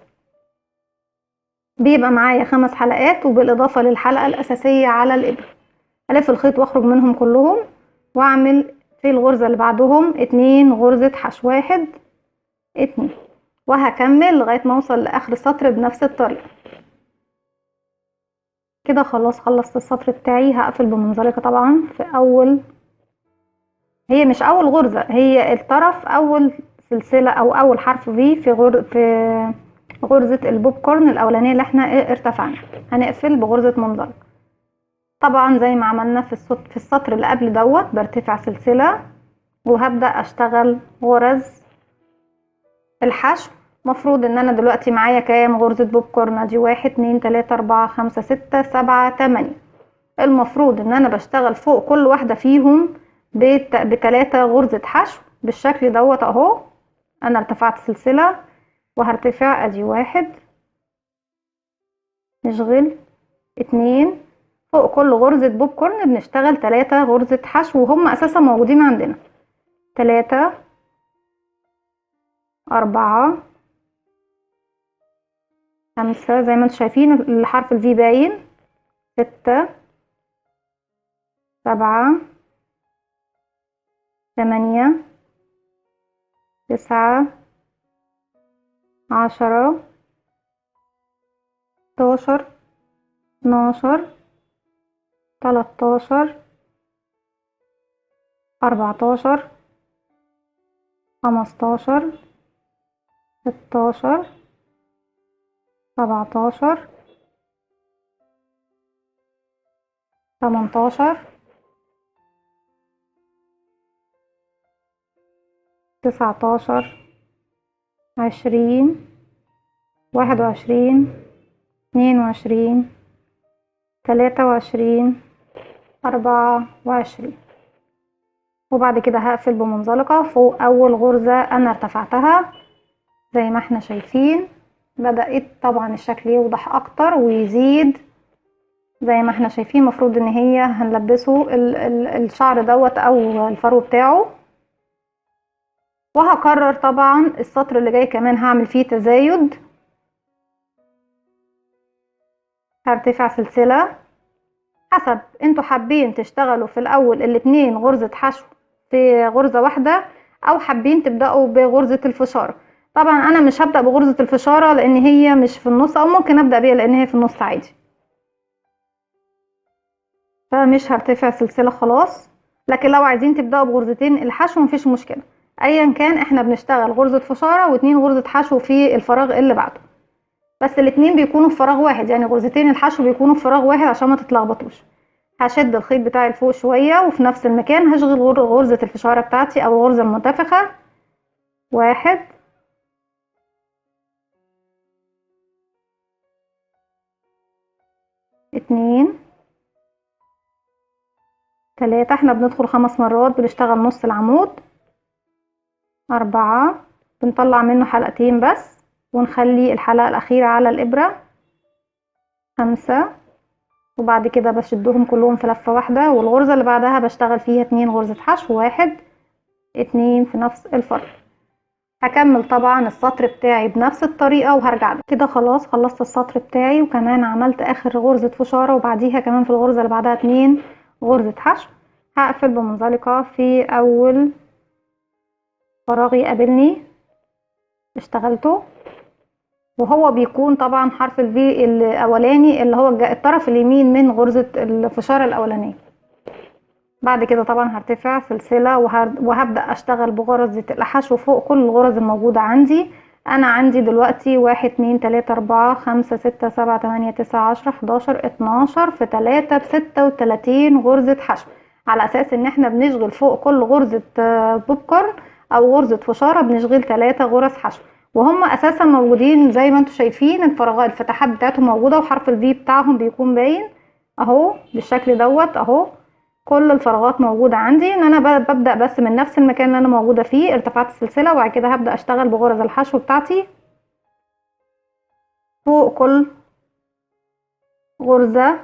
[SPEAKER 1] بيبقى معايا 5 حلقات، وبالاضافة للحلقة الاساسية على الابرة. الف الخيط واخرج منهم كلهم، واعمل في الغرزة اللي بعدهم 2 غرزة حشو. 1 2. وهكمل لغاية ما اوصل لاخر السطر بنفس الطريقة. كده خلاص خلصت السطر بتاعي. هقفل بمنزلقة طبعا في اول، هي مش اول غرزة، هي الطرف اول سلسلة او اول حرف في غرزة البوب كورن الاولانية اللي احنا ارتفعنا. هنقفل بغرزة منزلقة طبعا زي ما عملنا في السطر اللي قبل دوت. برتفع سلسلة وهبدأ اشتغل غرز الحشو. مفروض ان انا دلوقتي معايا كام غرزة بوب كورن؟ دي 1 2 3 4 5 6 7 8. المفروض ان انا بشتغل فوق كل واحدة فيهم ب3 غرزة حشو بالشكل دوت اهو. انا ارتفعت سلسلة وهرتفع ادي 1 نشغل 2. فوق كل غرزة بوب كورن بنشتغل 3 غرزة حشو، وهم اساسا موجودين عندنا. 3 4 5 زي ما انتم شايفين الحرف الفي باين. 6 7 8 9 10 11 12 13 14 15 16 17 18 19 20 21 22 23 24. وبعد كده هقفل بمنزلقة فوق اول غرزة انا ارتفعتها. زي ما احنا شايفين بدأت طبعا الشكل يوضح اكتر ويزيد. زي ما احنا شايفين مفروض ان هي هنلبسه الشعر دوت او الفرو بتاعه. وهكرر طبعا السطر اللي جاي كمان هعمل فيه تزايد. هرتفع سلسلة حسب انتوا حابين تشتغلوا في الاول 2 غرزة حشو في غرزة واحدة، او حابين تبدأوا بغرزة الفشارة. طبعا انا مش هبدأ بغرزة الفشارة لان هي مش في النص، او ممكن ابدأ بيها لان هي في النص عادي، فمش هرتفع سلسلة خلاص. لكن لو عايزين تبدأوا بغرزتين الحشو مفيش مشكلة. ايا كان احنا بنشتغل غرزة فشارة و2 غرزة حشو في الفراغ اللي بعده، بس الاتنين بيكونوا في فراغ واحد، يعني غرزتين الحشو بيكونوا في فراغ واحد عشان ما تتلخبطوش. هشد الخيط بتاعي لفوق شوية وفي نفس المكان هشغل غرزة الفشارة بتاعتي او الغرزة المنتفخة. 1 2 3. احنا بندخل 5 مرات بنشتغل نص العمود. 4 بنطلع منه حلقتين بس ونخلي الحلقة الأخيرة على الإبرة. 5 وبعد كده بشدهم كلهم في لفة واحدة، والغرزة اللي بعدها بشتغل فيها 2 غرزة حشو. 1 2 في نفس الفرق. هكمل طبعا السطر بتاعي بنفس الطريقة وهرجع كده. خلاص خلصت السطر بتاعي وكمان عملت آخر غرزة فشارة، وبعديها كمان في الغرزة اللي بعدها 2 غرزة حشو. هقفل بمنزلقة في اول فراغ يقابلني اشتغلته، وهو بيكون طبعا حرف الفي الاولاني اللي هو الطرف اليمين من غرزة الفشار الاولانية. بعد كده طبعا هرتفع سلسلة وهبدأ اشتغل بغرزة الحشو فوق كل الغرز الموجودة عندي. انا عندي دلوقتي 1 2 3 4 5 6 7 8 9 10 11 12 في 3 ب36 غرزة حشو، على اساس ان احنا بنشغل فوق كل غرزة بوب كورن او غرزة فشارة بنشغل 3 غرز حشو، وهم اساسا موجودين زي ما انتم شايفين. الفراغات الفتحات بتاعتهم موجودة وحرف الفي بتاعهم بيكون باين اهو بالشكل دوت اهو. كل الفراغات موجودة عندي، ان انا ببدأ بس من نفس المكان اللي انا موجودة فيه ارتفعت السلسلة، وبعد كده هبدأ اشتغل بغرز الحشو بتاعتي فوق كل غرزة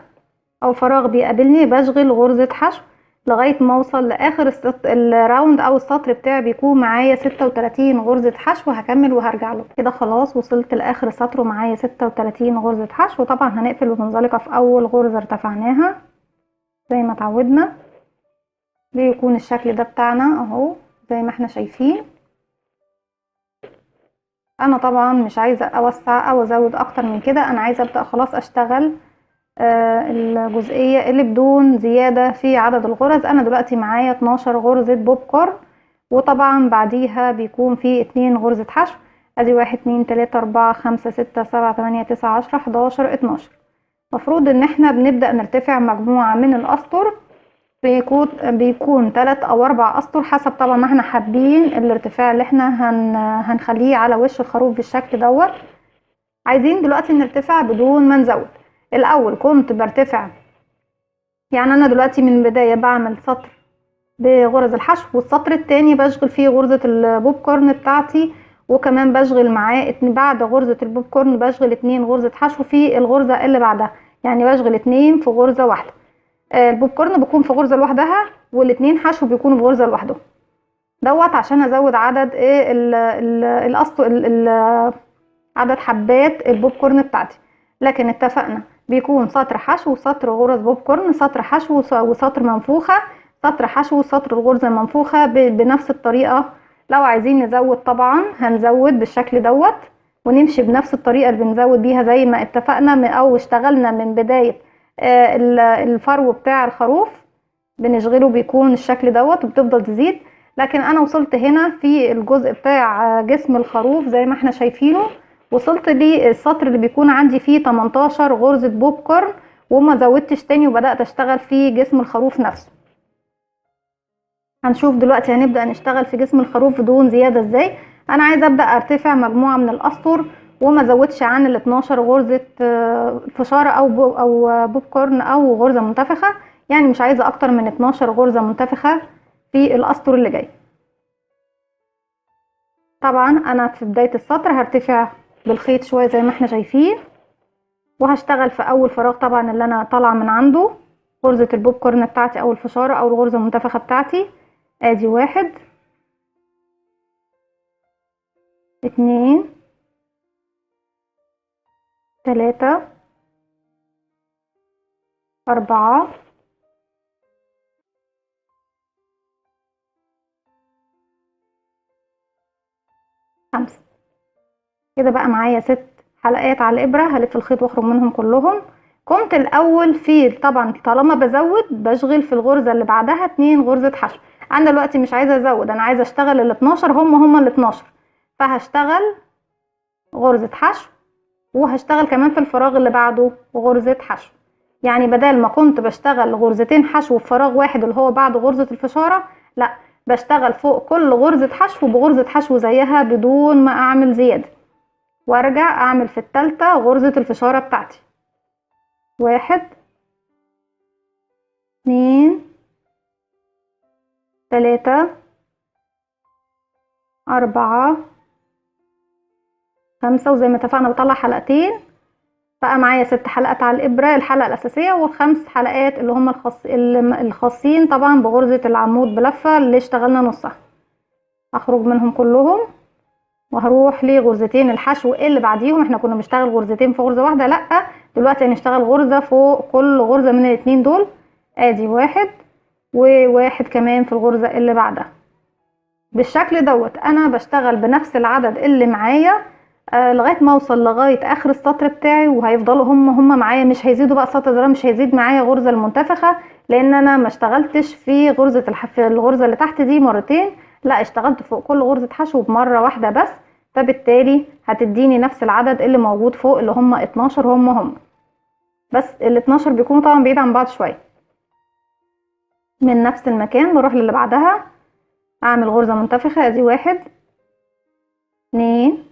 [SPEAKER 1] او فراغ بيقابلني بشغل غرزة حشو لغاية ما اوصل لاخر الراوند او السطر بتاعي بيكون معايا 36 غرزة حشو. هكمل وهرجع له كده. خلاص وصلت لاخر سطر ومعايا 36 غرزة حشو. طبعا هنقفل بمنزلقة في اول غرزة ارتفعناها زي ما اتعودنا، بيكون الشكل ده بتاعنا اهو زي ما احنا شايفين. انا طبعا مش عايزة اوسع او ازود اكتر من كده، انا عايزة ابدأ خلاص اشتغل الجزئية اللي بدون زيادة في عدد الغرز. انا دلوقتي معايا 12 غرزة بوب كورن، وطبعا بعديها بيكون في 2 غرزة حشو. ادي 1 2 3 4 5 6 7 8 9 10 11 12. مفروض ان احنا بنبدأ نرتفع مجموعة من الاسطر، بيكون 3 أو 4 اسطر حسب طبعا ما احنا حابين الارتفاع اللي احنا هنخليه على وش الخروف بالشكل دوت. عايزين دلوقتي نرتفع بدون ما نزود. الاول كنت برتفع، يعني انا دلوقتي من البداية بعمل سطر بغرز الحشو، والسطر التاني بشغل فيه غرزة البوب كورن بتاعتي، وكمان بشغل معاه بعد غرزة البوب كورن بشغل 2 غرزة حشو في الغرزة اللي بعدها، يعني بشغل 2 في غرزة واحدة. البوب كورن بيكون في غرزة لوحدها، والاتنين حشو بيكونوا في غرزة لوحدهم دوت عشان ازود عدد ايه عدد حبات البوب كورن بتاعتي. لكن اتفقنا بيكون سطر حشو وسطر غرز بوب كورن، سطر حشو وسطر منفوخة، سطر حشو وسطر الغرزة المنفوخة بنفس الطريقة. لو عايزين نزود طبعا هنزود بالشكل دوت، ونمشي بنفس الطريقة اللي بنزود بيها زي ما اتفقنا او اشتغلنا من بداية الفرو بتاع الخروف بنشغله بيكون الشكل دوت وبتفضل تزيد. لكن انا وصلت هنا في الجزء بتاع جسم الخروف زي ما احنا شايفينه، وصلت للسطر اللي بيكون عندي فيه 18 غرزة بوب كورن وما زودتش تاني، وبدأت اشتغل في جسم الخروف نفسه. هنشوف دلوقتي هنبدأ نشتغل في جسم الخروف بدون زيادة ازاي. انا عايزة ابدأ ارتفع مجموعة من الاسطر وما زودش عن ال 12 غرزة فشارة او بوب كورن او غرزة منتفخة، يعني مش عايزة اكتر من 12 غرزة منتفخة في الاسطر اللي جاي. طبعا انا في بداية السطر هرتفع بالخيط شوية زي ما احنا شايفين، وهشتغل في اول فراغ طبعا اللي انا طالعة من عنده غرزة البوب كورن بتاعتي او الفشارة او الغرزة المنتفخة بتاعتي. ادي 1 2 3 4 5. كده بقى معايا 6 حلقات على الابرة، هلف الخيط واخرج منهم كلهم. كنت الاول في طبعا طالما بزود بشغل في الغرزة اللي بعدها 2 غرزة حشو. انا دلوقتي مش عايزة ازود، انا عايزة اشتغل ال 12 هم ال 12، فهشتغل غرزة حشو وهشتغل كمان في الفراغ اللي بعده غرزة حشو. يعني بدل ما كنت بشتغل غرزتين حشو في فراغ واحد اللي هو بعد غرزة الفشارة، لا بشتغل فوق كل غرزة حشو بغرزة حشو زيها بدون ما اعمل زيادة، وارجع اعمل في التالتة غرزة الفشارة بتاعتي. 1 2 3 4 5، وزي ما اتفقنا بطلع حلقتين، بقى معايا 6 حلقات على الابرة الحلقة الاساسية، و5 حلقات اللي هم الخاصين طبعا بغرزة العمود بلفة اللي اشتغلنا نصها. هخرج منهم كلهم وهروح لغرزتين الحشو اللي بعديهم. احنا كنا بنشتغل غرزتين في غرزة واحدة، لا دلوقتي هنشتغل غرزة فوق كل غرزة من الاتنين دول. ادي 1 وواحد كمان في الغرزة اللي بعدها. بالشكل دوت انا بشتغل بنفس العدد اللي معايا لغايه ما اوصل لغايه اخر السطر بتاعي، وهيفضلوا هم معايا، مش هيزيدوا بقى السطر ده، مش هيزيد معايا غرزه المنتفخه، لان انا ما اشتغلتش في غرزه في الغرزه اللي تحت دي مرتين، لا اشتغلت فوق كل غرزه حشو بمره واحده بس، فبالتالي هتديني نفس العدد اللي موجود فوق اللي هم 12. هم بس ال 12 بيكونوا طبعا بعيد عن بعض شويه. من نفس المكان بروح للي بعدها، اعمل غرزه منتفخه، ادي 1 2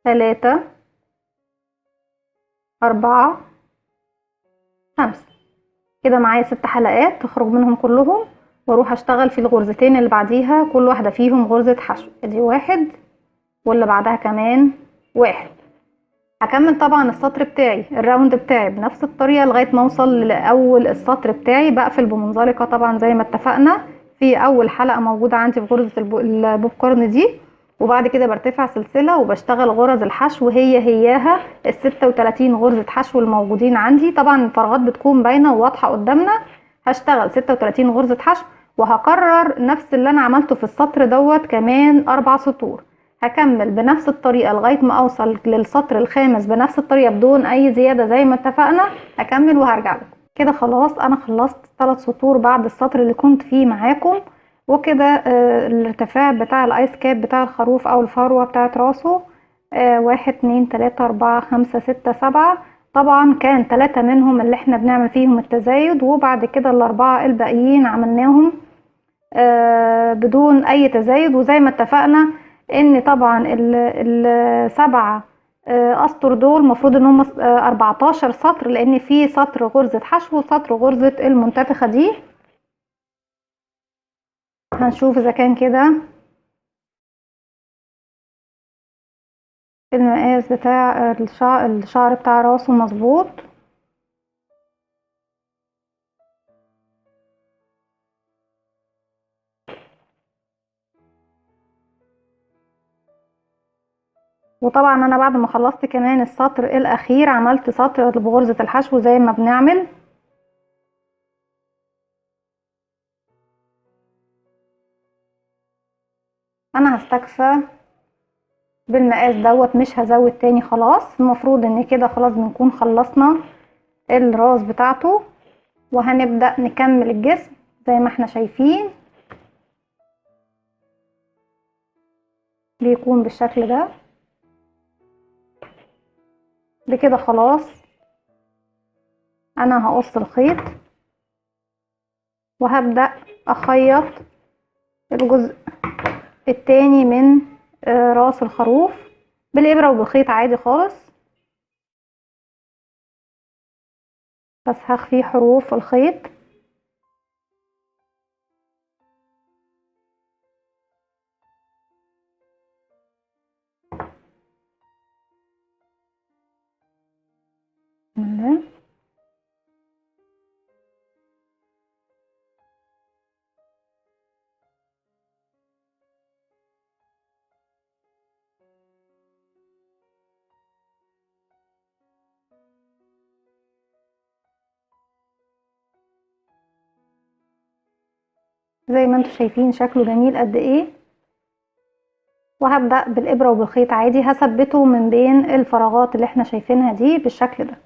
[SPEAKER 1] 3 4 5. كده معايا 6 حلقات تخرج منهم كلهم، واروح اشتغل في الغرزتين اللي بعديها كل واحده فيهم غرزه حشو، ادي 1 واللي بعدها كمان 1. هكمل طبعا السطر بتاعي الراوند بتاعي بنفس الطريقه لغايه ما اوصل لاول السطر بتاعي. بقفل بمنزلقه طبعا زي ما اتفقنا في اول حلقه موجوده عندي في غرزه البوب كورن دي، وبعد كده برتفع سلسله وبشتغل غرز الحشو هياها ال 36 غرزه حشو الموجودين عندي. طبعا الفراغات بتكون باينه وواضحه قدامنا. هشتغل 36 غرزه حشو، وهكرر نفس اللي انا عملته في السطر دوت كمان 4 سطور. هكمل بنفس الطريقه لغايه ما اوصل للسطر الخامس بنفس الطريقه بدون اي زياده زي ما اتفقنا. هكمل وهرجع لكم. كده خلاص انا خلصت 3 سطور بعد السطر اللي كنت فيه معاكم. وكده الارتفاع بتاع الايس كاب بتاع الخروف او الفروه بتاعت راسه 1 2 3 4 5 6 7. طبعا كان 3 منهم اللي احنا بنعمل فيهم التزايد، وبعد كده الاربعه الباقيين عملناهم بدون اي تزايد. وزي ما اتفقنا ان طبعا السبعة اسطر دول مفروض ان هم 14 سطر، لان في سطر غرزة حشو وسطر غرزة المنتفخة دي. هنشوف اذا كان كده المقاس بتاع الشعر بتاع راسه مظبوط. وطبعا انا بعد ما خلصت كمان السطر الاخير عملت سطر بغرزة الحشو زي ما بنعمل. انا هستكفى بالمقاس دوت، مش هزود تاني خلاص. المفروض ان كده خلاص بنكون خلصنا الراس بتاعته، وهنبدأ نكمل الجسم زي ما احنا شايفين بيكون بالشكل ده. بكده خلاص انا هقص الخيط وهبدأ اخيط الجزء التاني من راس الخروف بالابرة وبالخيط عادي خالص، بس هخفي حروف الخيط. زي ما انتم شايفين شكله جميل قد ايه. وهبدأ بالابرة وبالخيط عادي هثبته من بين الفراغات اللي احنا شايفينها دي بالشكل ده.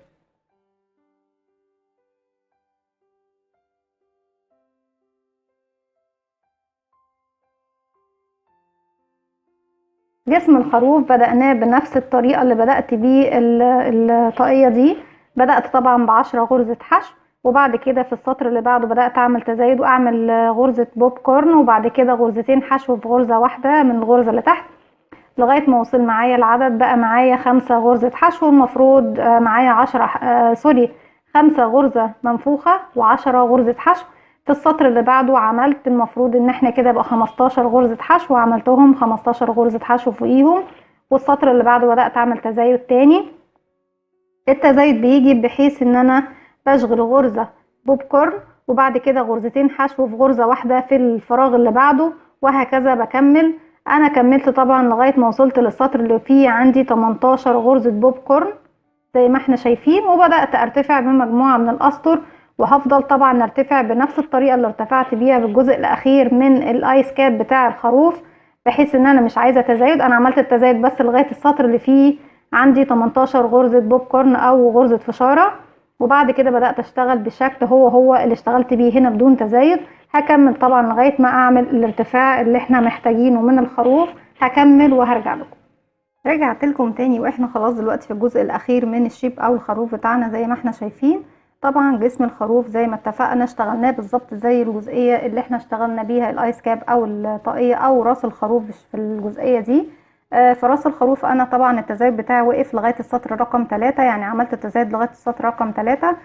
[SPEAKER 1] جسم الخروف بدأناه بنفس الطريقة اللي بدأت بيه الطاقية دي. بدأت طبعا ب10 غرزة حشو، وبعد كده في السطر اللي بعده بدأت اعمل تزايد واعمل غرزة بوب كورن، وبعد كده غرزتين حشو في غرزة واحدة من الغرزة اللي تحت، لغاية ما وصل معايا العدد بقى معايا 5 غرزة حشو. المفروض معايا 5 غرزة منفوخة و10 غرزة حشو. في السطر اللي بعده عملت المفروض ان احنا كده بقى 15 غرزة حشو، وعملتهم 15 غرزة حشو فوقيهم. والسطر اللي بعده بدأت اعمل تزايد تاني. التزايد بيجي بحيث ان انا بشغل غرزة بوب كورن وبعد كده غرزتين حشو في غرزة واحدة في الفراغ اللي بعده، وهكذا بكمل. انا كملت طبعا لغاية ما وصلت للسطر اللي فيه عندي 18 غرزة بوب كورن زي ما احنا شايفين، وبدأت ارتفع بمجموعة من الاسطر. وهفضل طبعا نرتفع بنفس الطريقة اللي ارتفعت بيها بالجزء الاخير من الايس كاب بتاع الخروف، بحيث ان انا مش عايزة تزايد. انا عملت التزايد بس لغاية السطر اللي فيه عندي 18 غرزة بوب كورن او غرزة فشارة، وبعد كده بدأت اشتغل بالشكل هو اللي اشتغلت بيه هنا بدون تزايد. هكمل طبعا لغاية ما اعمل الارتفاع اللي احنا محتاجينه من الخروف. هكمل وهرجع لكم. رجعت لكم تاني واحنا خلاص دلوقتي في الجزء الاخير من الشيب او الخروف بتاعنا زي ما احنا شايفين. طبعا جسم الخروف زي ما اتفقنا اشتغلناه بالظبط زي الجزئية اللي احنا اشتغلنا بيها الايس كاب او الطاقية او راس الخروف في الجزئية دي. في راس الخروف انا طبعا التزايد بتاعي وقف لغاية السطر رقم 3، يعني عملت التزايد لغاية السطر رقم 3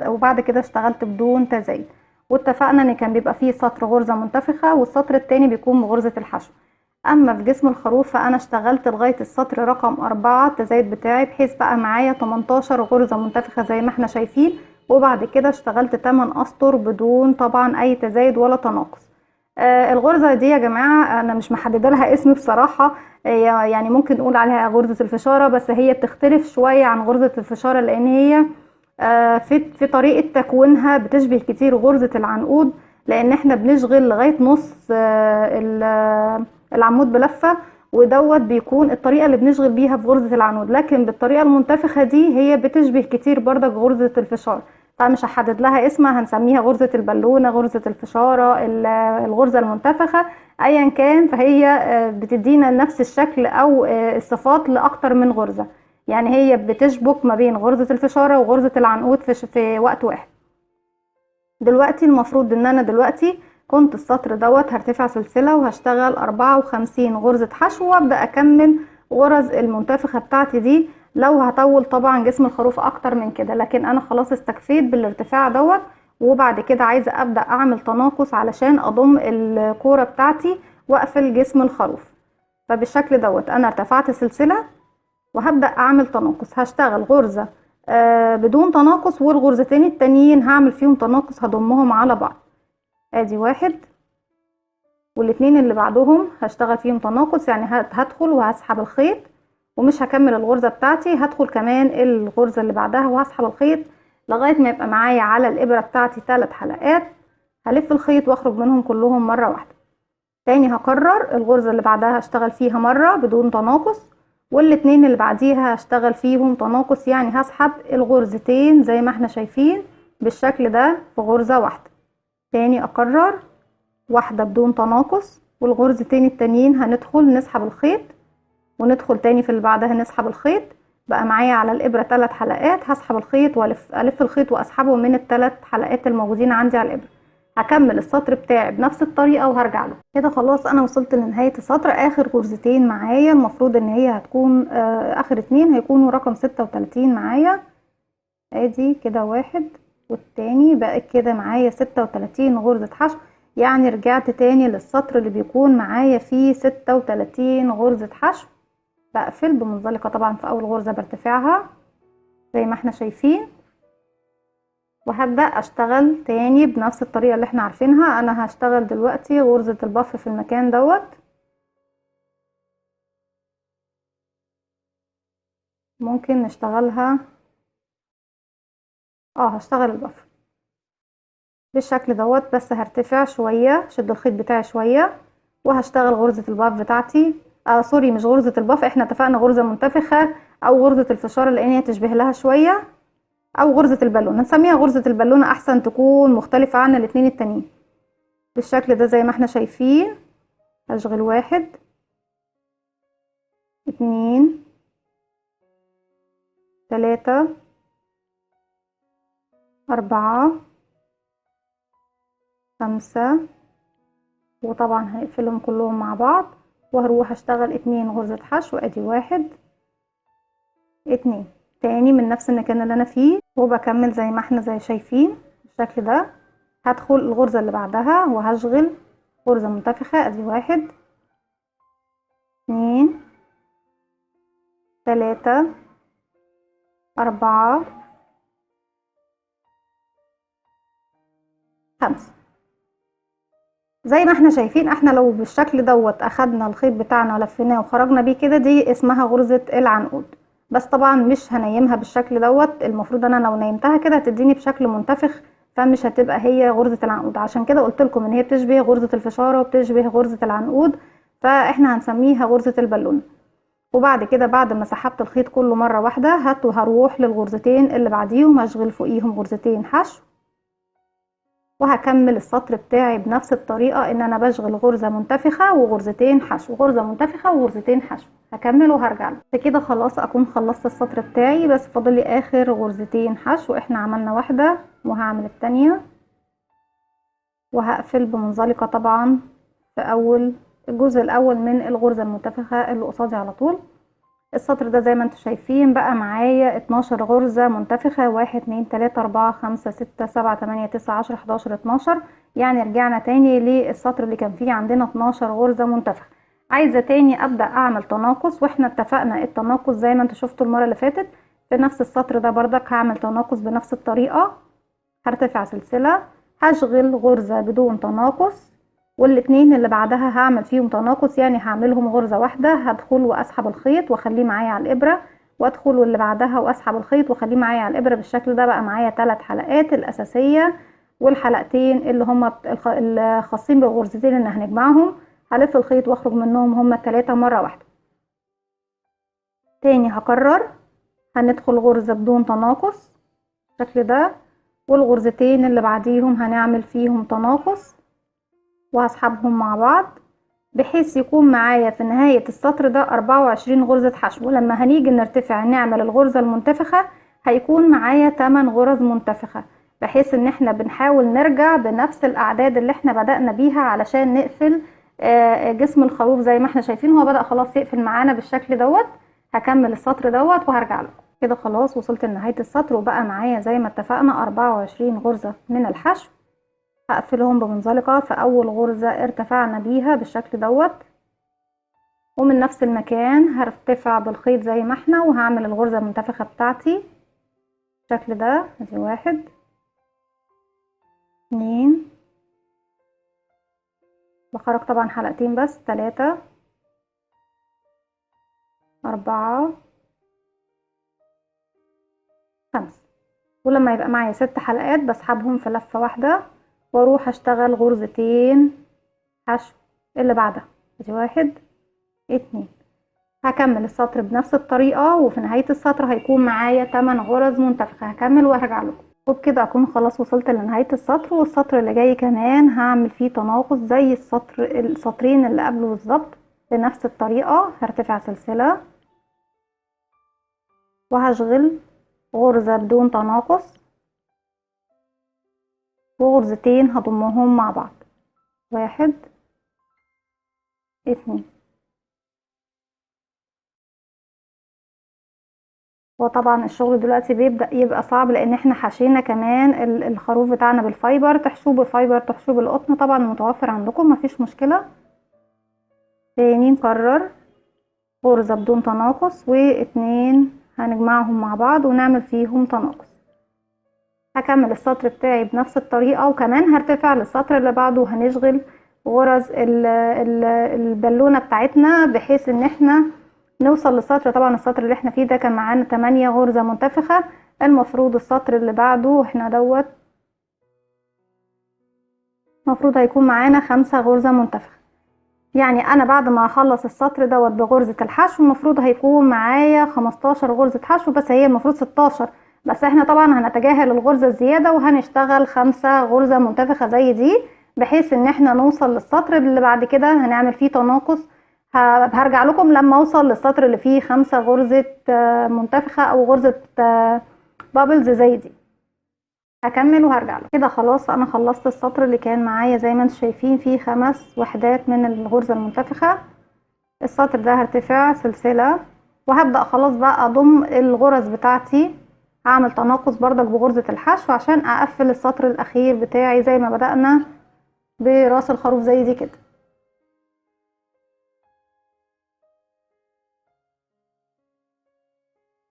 [SPEAKER 1] وبعد كده اشتغلت بدون تزايد. واتفقنا ان كان بيبقى فيه سطر غرزة منتفخة والسطر التاني بيكون بغرزة الحشو. اما في جسم الخروف فانا اشتغلت لغاية السطر رقم 4 التزايد بتاعي، بحيث بقى معايا 18 غرزة منتفخة زي ما احنا شايفين. وبعد كده اشتغلت 8 اسطر بدون طبعا اي تزايد ولا تناقص. الغرزة دي يا جماعة انا مش محددة لها اسم بصراحة. يعني ممكن نقول عليها غرزة الفشارة، بس هي بتختلف شوية عن غرزة الفشارة لان هي في طريقة تكوينها بتشبه كتير غرزة العنقود، لان احنا بنشغل لغاية نص العمود بلفة، ودوت بيكون الطريقة اللي بنشغل بيها في غرزة العنقود. لكن بالطريقة المنتفخة دي هي بتشبه كتير برضك غرزة الفشار، فمش هحدد لها اسمها، هنسميها غرزة البالونة، غرزة الفشارة، الغرزة المنتفخة، ايا كان. فهي بتدينا نفس الشكل او الصفات لاكتر من غرزة، يعني هي بتشبك ما بين غرزة الفشارة وغرزة العنقود في وقت واحد. دلوقتي المفروض ان انا دلوقتي كنت السطر دوت هرتفع سلسلة وهشتغل 54 غرزة حشو وابدأ اكمل غرز المنتفخة بتاعتي دي. لو هطول طبعا جسم الخروف اكتر من كده، لكن انا خلاص استكفيت بالارتفاع دوت. وبعد كده عايزة ابدأ اعمل تناقص علشان اضم الكورة بتاعتي واقفل جسم الخروف. فبالشكل دوت انا ارتفعت سلسلة وهبدأ اعمل تناقص. هشتغل غرزة بدون تناقص، والغرزتين التانيين هعمل فيهم تناقص هضمهم على بعض. ادي واحد، والاتنين اللي بعدهم هشتغل فيهم تناقص، يعني هدخل وهسحب الخيط ومش هكمل الغرزة بتاعتي، هدخل كمان الغرزة اللي بعدها وهسحب الخيط لغاية ما يبقى معايا على الابرة بتاعتي 3 حلقات. هلف الخيط واخرج منهم كلهم مرة واحدة. تاني هكرر الغرزة اللي بعدها هشتغل فيها مرة بدون تناقص، والاتنين اللي بعديها هشتغل فيهم تناقص، يعني هسحب الغرزتين زي ما احنا شايفين بالشكل ده في غرزة واحدة. تاني اكرر، واحدة بدون تناقص والغرزتين التانيين هندخل نسحب الخيط وندخل تاني في اللي بعدها نسحب الخيط. بقى معايا على الابرة 3 حلقات، هسحب الخيط والف الخيط واسحبه من ال3 حلقات الموجودين عندي على الابرة. هكمل السطر بتاعي بنفس الطريقة وهرجع له. كده خلاص انا وصلت لنهاية السطر. اخر غرزتين معايا المفروض ان هي هتكون اخر 2 هيكونوا رقم 36 معايا. ادي كده واحد والتاني، بقى كده معايا 36 غرزة حشو، يعني رجعت تاني للسطر اللي بيكون معايا فيه 36 غرزة حشو. بقفل بمنزلقة طبعا في اول غرزة برتفعها زي ما احنا شايفين، وهبدأ اشتغل تاني بنفس الطريقة اللي احنا عارفينها. انا هشتغل دلوقتي غرزة البف في المكان دوت، ممكن نشتغلها هشتغل البف بالشكل دوت، بس هرتفع شوية، شد الخيط بتاعي شوية وهشتغل غرزة الباف بتاعتي. سوري، مش غرزة الباف، احنا اتفقنا غرزة منتفخة او غرزة الفشار لان هي تشبه لها شوية، او غرزة البالون. هنسميها غرزة البالونة احسن، تكون مختلفة عن الاتنين التانيين. بالشكل ده زي ما احنا شايفين هشغل 1 2 3 4 5، وطبعا هنقفلهم كلهم مع بعض وهروح اشتغل 2 غرزة حشو. ادي 1 2 تاني من نفس المكان اللي انا فيه، وبكمل زي ما احنا زي شايفين بالشكل ده. هدخل الغرزة اللي بعدها وهشغل غرزة منتفخة. ادي 1 2 3 4 5. زي ما احنا شايفين، احنا لو بالشكل دوت اخدنا الخيط بتاعنا ولفيناه وخرجنا بيه كده، دي اسمها غرزة العنقود. بس طبعا مش هنيمها بالشكل دوت. المفروض انا لو نيمتها كده هتديني بشكل منتفخ، فمش هتبقى هي غرزة العنقود. عشان كده قلت لكم ان هي بتشبه غرزة الفشارة وبتشبه غرزة العنقود، فاحنا هنسميها غرزة البالونة. وبعد كده بعد ما سحبت الخيط كله مرة واحدة هروح للغرزتين اللي بعديهم، هشغل فوقيهم غرزتين حشو، وهكمل السطر بتاعي بنفس الطريقة ان انا بشغل غرزة منتفخة وغرزتين حشو، غرزة منتفخة وغرزتين حشو. هكمل وهرجع له. بكده خلاص اكون خلصت السطر بتاعي، بس فاضل لي اخر غرزتين حشو. احنا عملنا واحدة وهعمل التانية، وهقفل بمنزلقة طبعا في اول الجزء الاول من الغرزة المنتفخة اللي قصادي على طول. السطر ده زي ما انتم شايفين بقى معايا 12 غرزة منتفخة، 1 2 3 4 5 6 7 8 9 10 11 12. يعني رجعنا تاني للسطر اللي كان فيه عندنا 12 غرزة منتفخة. عايزة تاني ابدأ اعمل تناقص، واحنا اتفقنا التناقص زي ما انتم شفتوا المرة اللي فاتت في نفس السطر ده بردك هعمل تناقص بنفس الطريقة. هرتفع سلسلة، هشغل غرزة بدون تناقص، والاتنين اللي بعدها هعمل فيهم تناقص، يعني هعملهم غرزة واحدة. هدخل واسحب الخيط واخليه معايا على الابرة، وادخل واللي بعدها واسحب الخيط واخليه معايا على الابرة. بالشكل ده بقى معايا 3 حلقات الاساسية، والحلقتين اللي هما الخاصين بالغرزتين اللي هنجمعهم هلف الخيط واخرج منهم هما ال3 مرة واحدة. تاني هكرر، هندخل غرزة بدون تناقص بالشكل ده، والغرزتين اللي بعديهم هنعمل فيهم تناقص وهسحبهم مع بعض، بحيث يكون معايا في نهاية السطر ده 24 غرزة حشو. ولما هنيجي نرتفع نعمل الغرزة المنتفخة هيكون معايا 8 غرز منتفخة، بحيث ان احنا بنحاول نرجع بنفس الاعداد اللي احنا بدأنا بيها علشان نقفل جسم الخروف. زي ما احنا شايفين هو بدأ خلاص يقفل معانا بالشكل دوت. هكمل السطر دوت وهرجع لكم. كده خلاص وصلت لنهاية السطر، وبقى معايا زي ما اتفقنا 24 غرزة من الحشو. هقفلهم بمنزلقة في اول غرزة ارتفعنا بيها بالشكل دوت، ومن نفس المكان هرتفع بالخيط زي ما احنا، وهعمل الغرزة المنتفخة بتاعتي بالشكل ده. ادي 1 2، بخرج طبعا حلقتين بس، 3 4 5. ولما يبقى معايا 6 حلقات بسحبهم في لفة واحدة واروح اشتغل غرزتين حشو اللي بعدها. ادي 1 2. هكمل السطر بنفس الطريقة، وفي نهاية السطر هيكون معايا 8 غرز منتفخة. هكمل وهرجع لكم. وبكده اكون خلاص وصلت لنهاية السطر، والسطر اللي جاي كمان هعمل فيه تناقص زي السطرين اللي قبله بالظبط بنفس الطريقة. هرتفع سلسلة وهشغل غرزة بدون تناقص وغرزتين هضمهم مع بعض. 1 2. وطبعا الشغل دلوقتي بيبدأ يبقى صعب لان احنا حشينا كمان الخروف بتاعنا بالفايبر. تحشوه بالفايبر تحشوه بالقطن، طبعا متوفر عندكم مفيش مشكلة. تاني نكرر غرزة بدون تناقص واتنين هنجمعهم مع بعض ونعمل فيهم تناقص. هكمل السطر بتاعي بنفس الطريقة، وكمان هرتفع للسطر اللي بعده وهنشغل غرز البالونة بتاعتنا بحيث ان احنا نوصل للسطر. طبعا السطر اللي احنا فيه ده كان معانا 8 غرزة منتفخة، المفروض السطر اللي بعده احنا دوت المفروض هيكون معانا 5 غرزة منتفخة. يعني انا بعد ما اخلص السطر دوت بغرزة الحشو المفروض هيكون معايا 15 غرزة حشو، بس هي المفروض 16. بس احنا طبعا هنتجاهل الغرزة الزيادة وهنشتغل 5 غرزة منتفخة زي دي، بحيث ان احنا نوصل للسطر اللي بعد كده هنعمل فيه تناقص. هرجع لكم لما اوصل للسطر اللي فيه 5 غرزة منتفخة او غرزة بابلز زي دي. هكمل وهرجع له. كده خلاص انا خلصت السطر اللي كان معايا زي ما انتم شايفين فيه 5 وحدات من الغرزة المنتفخة. السطر ده هرتفع سلسلة وهبدأ خلاص بقى اضم الغرز بتاعتي. هعمل تناقص بردك بغرزة الحشو عشان اقفل السطر الاخير بتاعي زي ما بدأنا براس الخروف زي دي كده.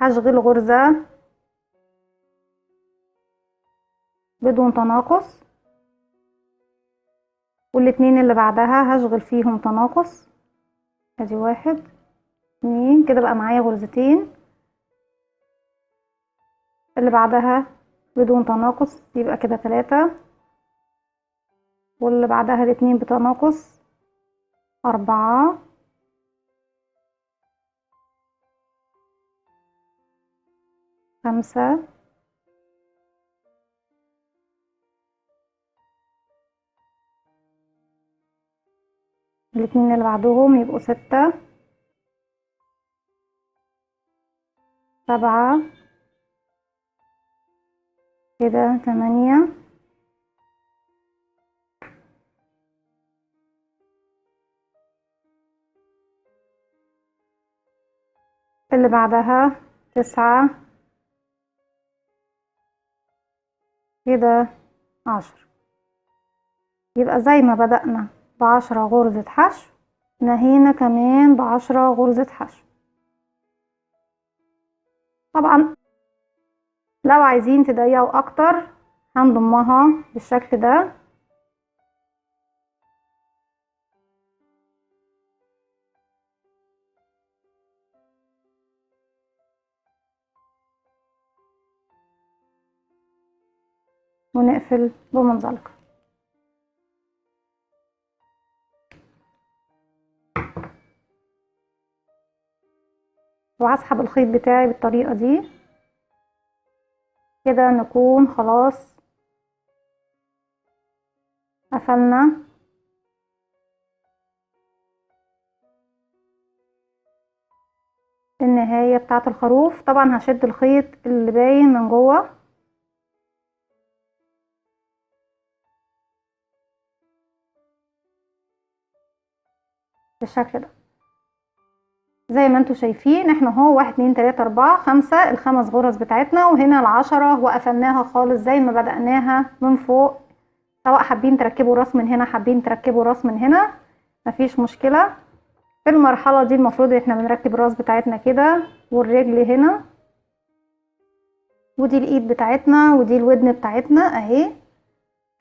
[SPEAKER 1] هشغل غرزة بدون تناقص، والاتنين اللي بعدها هشغل فيهم تناقص. ادي 1 2 كده بقى معايا غرزتين. اللي بعدها بدون تناقص يبقى كده 3، واللي بعدها الاتنين بتناقص 4، 5، الاتنين اللي بعدهم يبقوا 6، 7، كده 8، اللي بعدها 9، كده 10. يبقى زي ما بدأنا ب10 غرزة حشو نهينا كمان ب10 غرزة حشو. طبعا لو عايزين تضيقوا اكتر هنضمها بالشكل ده، ونقفل بمنزلقة. وهسحب الخيط بتاعي بالطريقة دي كده، نكون خلاص قفلنا النهاية بتاعة الخروف. طبعا هشد الخيط اللي باين من جوه بالشكل ده زي ما انتوا شايفين. احنا اهو 1 2 3 4 5 الخمس غرز بتاعتنا، وهنا ال10 وقفلناها خالص زي ما بدأناها من فوق. سواء حابين تركبوا راس من هنا، حابين تركبوا راس من هنا، مفيش مشكلة. في المرحلة دي المفروض احنا بنركب الراس بتاعتنا كده، والرجل هنا، ودي الايد بتاعتنا، ودي الودن بتاعتنا اهي.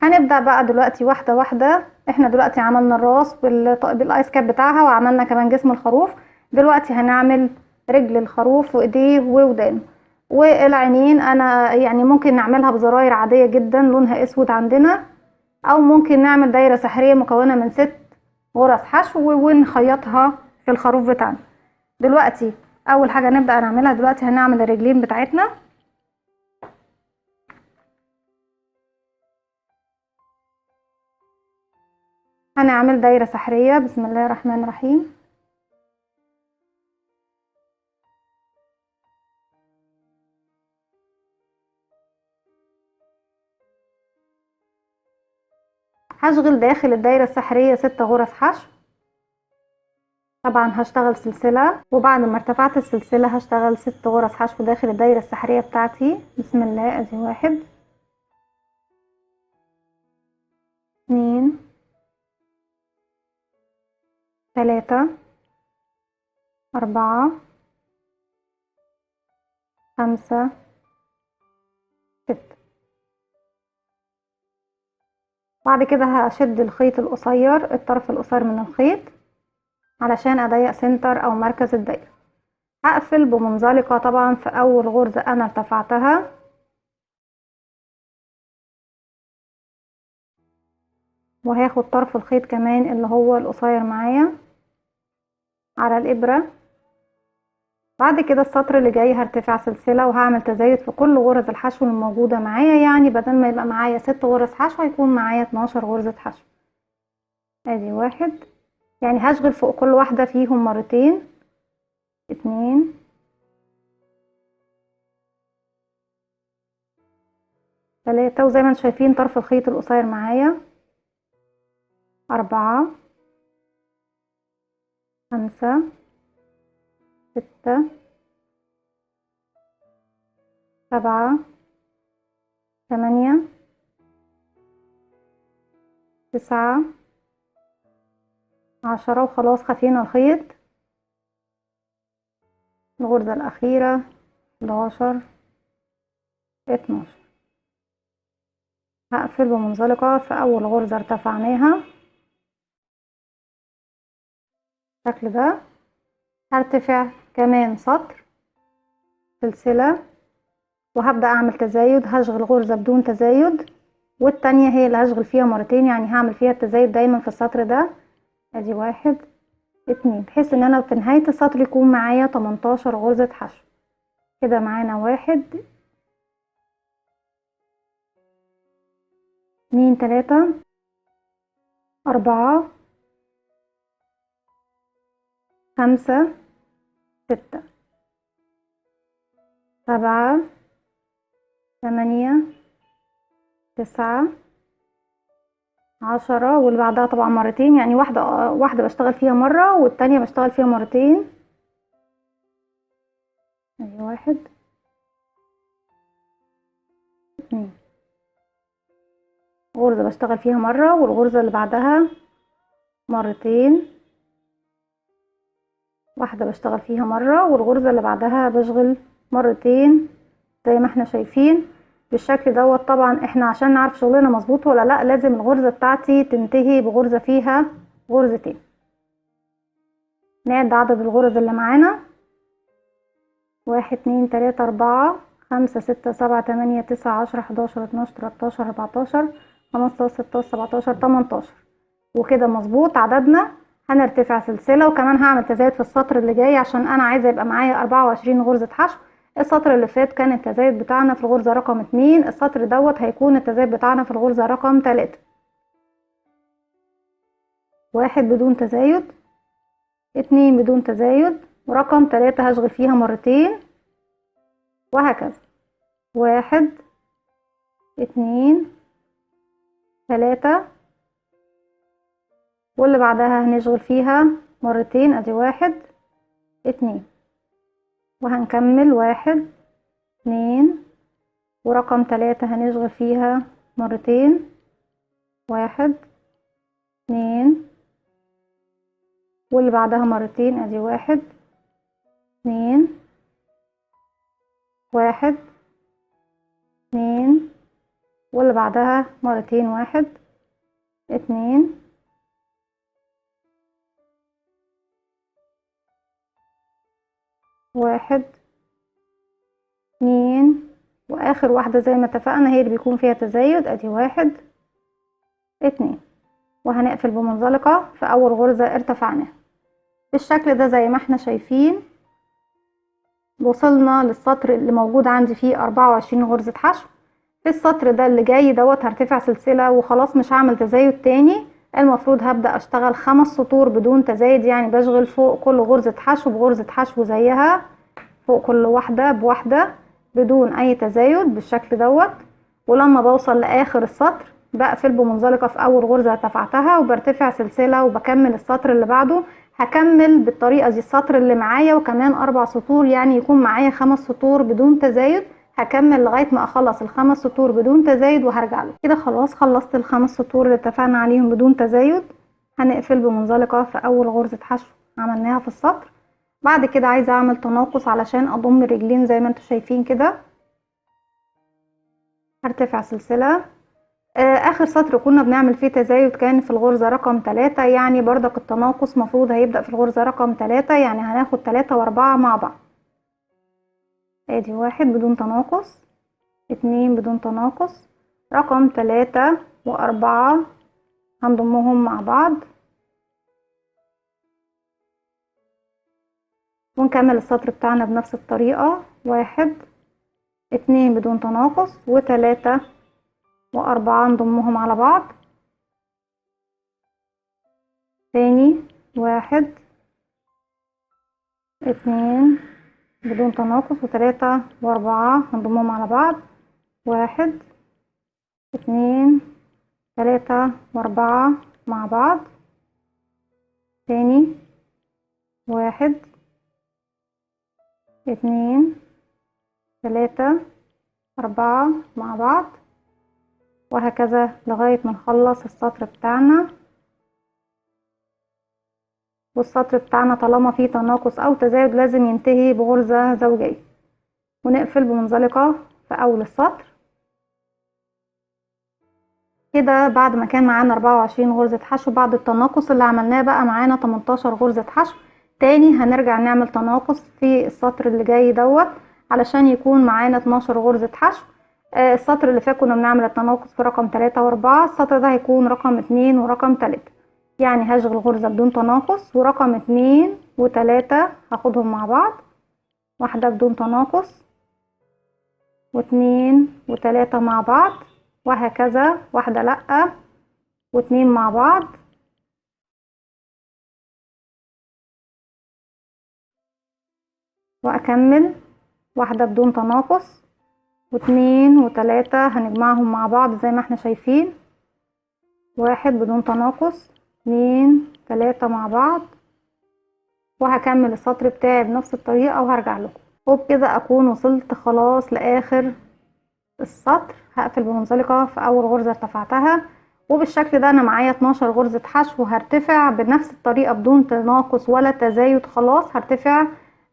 [SPEAKER 1] هنبدأ بقى دلوقتي واحدة واحدة. احنا دلوقتي عملنا الراس بالايس كاب بتاعها، وعملنا كمان جسم الخروف. دلوقتي هنعمل رجل الخروف وايديه وودانه والعينين. انا يعني ممكن نعملها بزراير عادية جدا لونها اسود عندنا، او ممكن نعمل دايرة سحرية مكونة من 6 غرز حشو ونخيطها في الخروف بتاعنا. دلوقتي اول حاجة نبدأ نعملها دلوقتي هنعمل الرجلين بتاعتنا. هنعمل دايرة سحرية. بسم الله الرحمن الرحيم. هشغل داخل الدايرة السحرية 6 غرز حشو. طبعا هشتغل سلسلة، وبعد ما ارتفعت السلسلة هشتغل 6 غرز حشو داخل الدايرة السحرية بتاعتي. بسم الله. ادي 1 2 3 4 5 6. بعد كده هشد الخيط القصير، الطرف القصير من الخيط، علشان اضيق سنتر او مركز الدايرة. هقفل بمنزلقة طبعا في اول غرزة انا ارتفعتها، وهاخد طرف الخيط كمان اللي هو القصير معايا على الابرة. بعد كده السطر اللي جاي هرتفع سلسلة وهعمل تزايد في كل غرز الحشو الموجودة معايا، يعني بدل ما يبقى معايا 6 غرز حشو هيكون معايا 12 غرزة حشو. ادي 1، يعني هشغل فوق كل واحدة فيهم مرتين. 2 3، وزي ما انتم شايفين طرف الخيط القصير معايا. 4 5 6 7 8 9 10. وخلاص خفينا الخيط. الغرزة الأخيرة 11 12. هقفل بمنزلقة في أول غرزة ارتفعناها بالشكل ده. هرتفع كمان سطر سلسلة وهبدأ اعمل تزايد. هشغل غرزة بدون تزايد، والتانية هي اللي هشغل فيها مرتين، يعني هعمل فيها التزايد دايما في السطر ده. ادي 1 2، بحيث ان انا في نهاية السطر يكون معايا 18 غرزة حشو. كده معانا 1 2 3 4 5 6 7 8 9 10، واللي بعدها طبعا مرتين، يعني واحدة بشتغل فيها مرة والتانية بشتغل فيها مرتين. ادي 1 2، غرزة بشتغل فيها مرة والغرزة اللي بعدها مرتين، واحدة بشتغل فيها مرة والغرزة اللي بعدها بشغل مرتين زي ما احنا شايفين بالشكل دوت. طبعا احنا عشان نعرف شغلنا مظبوط ولا لا لازم الغرزة بتاعتي تنتهي بغرزة فيها غرزتين. نعد عدد الغرز اللي معانا: 1 2 3 4 5 6 7 8 9 10 11 12 13 14 15 16 17 18. وكده مظبوط عددنا. هنرتفع سلسلة، وكمان هعمل تزايد في السطر اللي جاي عشان انا عايزة يبقى معايا 24 غرزة حشو. السطر اللي فات كان التزايد بتاعنا في الغرزة رقم 2، السطر دوت هيكون التزايد بتاعنا في الغرزة رقم 3. 1 بدون تزايد، 2 بدون تزايد، ورقم 3 هشغل فيها مرتين، وهكذا. 1 2 3، واللي بعدها هنشغل فيها مرتين. ادي 1 2، وهنكمل 1 2، ورقم 3 هنشغل فيها مرتين، 1 2، واللي بعدها مرتين. ادي 1 2 1 2، واللي بعدها مرتين، 1 2 1 2، واخر واحدة زي ما اتفقنا هي اللي بيكون فيها تزايد. ادي 1 2، وهنقفل بمنزلقة في اول غرزة ارتفعناها بالشكل ده زي ما احنا شايفين. وصلنا للسطر اللي موجود عندي فيه 24 غرزة حشو. في السطر ده اللي جاي دوت هرتفع سلسلة وخلاص، مش هعمل تزايد تاني. المفروض هبدأ اشتغل 5 سطور بدون تزايد، يعني بشغل فوق كل غرزة حشو بغرزة حشو زيها، فوق كل واحدة بواحدة بدون اي تزايد بالشكل دوت. ولما بوصل لاخر السطر بقفل بمنزلقة في اول غرزة ارتفعتها وبرتفع سلسلة وبكمل السطر اللي بعده. هكمل بالطريقة دي السطر اللي معايا وكمان 4 سطور، يعني يكون معايا 5 سطور بدون تزايد. هكمل لغاية ما اخلص ال5 سطور بدون تزايد وهرجع له. كده خلاص خلصت ال5 سطور اللي اتفقنا عليهم بدون تزايد. هنقفل بمنزلقة في اول غرزة حشو عملناها في السطر. بعد كده عايزة اعمل تناقص علشان اضم الرجلين زي ما انتوا شايفين كده. هرتفع سلسلة. اخر سطر كنا بنعمل فيه تزايد كان في الغرزة رقم 3، يعني بردك التناقص مفروض هيبدأ في الغرزة رقم 3، يعني هناخد 3 و4 مع بعض. ادي 1 بدون تناقص، 2 بدون تناقص، رقم 3 و4 هنضمهم مع بعض ونكمل السطر بتاعنا بنفس الطريقة. 1 2 بدون تناقص، و3 و4 نضمهم على بعض تاني. 1 2 بدون تناقص، و3 و4 هنضمهم على بعض. 1 2 3 و4 مع بعض تاني. 1 2 3 4 مع بعض، وهكذا لغاية ما نخلص السطر بتاعنا. والسطر بتاعنا طالما فيه تناقص او تزايد لازم ينتهي بغرزة زوجية. ونقفل بمنزلقة في اول السطر كده. بعد ما كان معانا 24 غرزة حشو بعد التناقص اللي عملناه بقى معانا 18 غرزة حشو تاني. هنرجع نعمل تناقص في السطر اللي جاي دوت علشان يكون معانا 12 غرزة حشو. السطر اللي فات كنا بنعمل التناقص في رقم 3 و4، السطر ده هيكون رقم 2 ورقم 3، يعني هشغل غرزة بدون تناقص، ورقم 2 و3 هاخدهم مع بعض، واحدة بدون تناقص و2 و3 مع بعض، وهكذا واحدة لأ و2 مع بعض، وأكمل واحدة بدون تناقص و2 و3 هنجمعهم مع بعض زي ما احنا شايفين، واحد بدون تناقص 2 3 مع بعض، وهكمل السطر بتاعي بنفس الطريقة وهرجع لكم. وبكده أكون وصلت خلاص لآخر السطر. هقفل بمنزلقة في أول غرزة ارتفعتها، وبالشكل ده أنا معايا 12 غرزة حشو. هرتفع بنفس الطريقة بدون تناقص ولا تزايد، خلاص هرتفع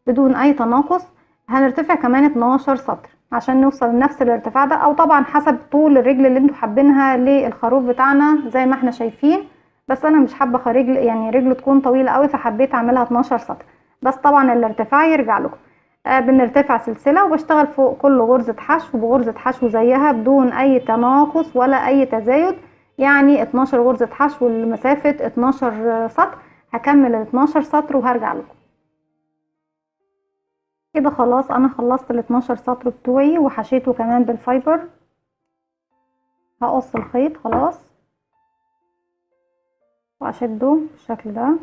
[SPEAKER 1] بدون أي تناقص. هنرتفع كمان 12 سطر عشان نوصل لنفس الارتفاع ده، أو طبعا حسب طول الرجل اللي انتوا حابينها للخروف بتاعنا زي ما احنا شايفين. بس أنا مش حابة رجل يعني رجله تكون طويلة قوي، فحبيت أعملها 12 سطر بس. طبعا الارتفاع يرجع لكم. بنرتفع سلسلة وبشتغل فوق كل غرزة حشو بغرزة حشو زيها بدون اي تناقص ولا اي تزايد، يعني 12 غرزة حشو لمسافة 12 سطر. هكمل ال 12 سطر وهرجع لكم. كده خلاص انا خلصت ال 12 سطر بتوعي وحشيته كمان بالفايبر. هقص الخيط خلاص واشده بالشكل ده.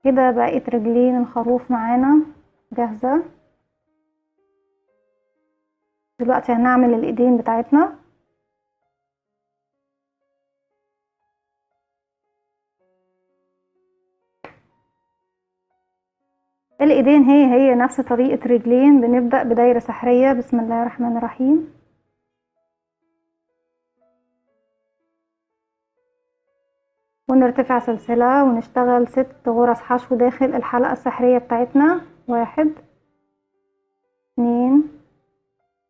[SPEAKER 1] كده بقيت رجلين الخروف معانا جاهزة. دلوقتي هنعمل الايدين بتاعتنا. الايدين هي نفس طريقة رجلين. بنبدأ بدايرة سحرية، بسم الله الرحمن الرحيم، ونرتفع سلسلة ونشتغل 6 غرز حشو داخل الحلقة السحرية بتاعتنا. 1 2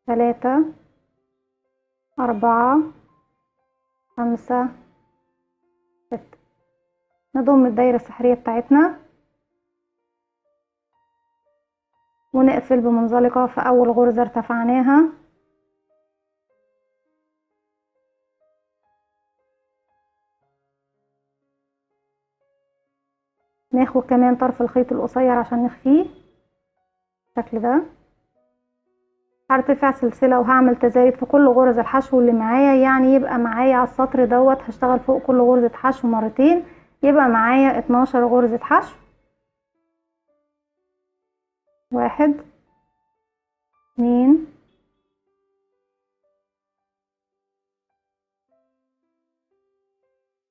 [SPEAKER 1] 3 4 5 6. نضم الدايرة السحرية بتاعتنا ونقفل بمنزلقة في أول غرزة ارتفعناها. ناخد كمان طرف الخيط القصير عشان نخفيه بالشكل ده. هرتفع سلسلة وهعمل تزايد في كل غرز الحشو اللي معايا، يعني يبقى معايا على السطر دوت هشتغل فوق كل غرزة حشو مرتين، يبقى معايا 12 غرزة حشو. 1 2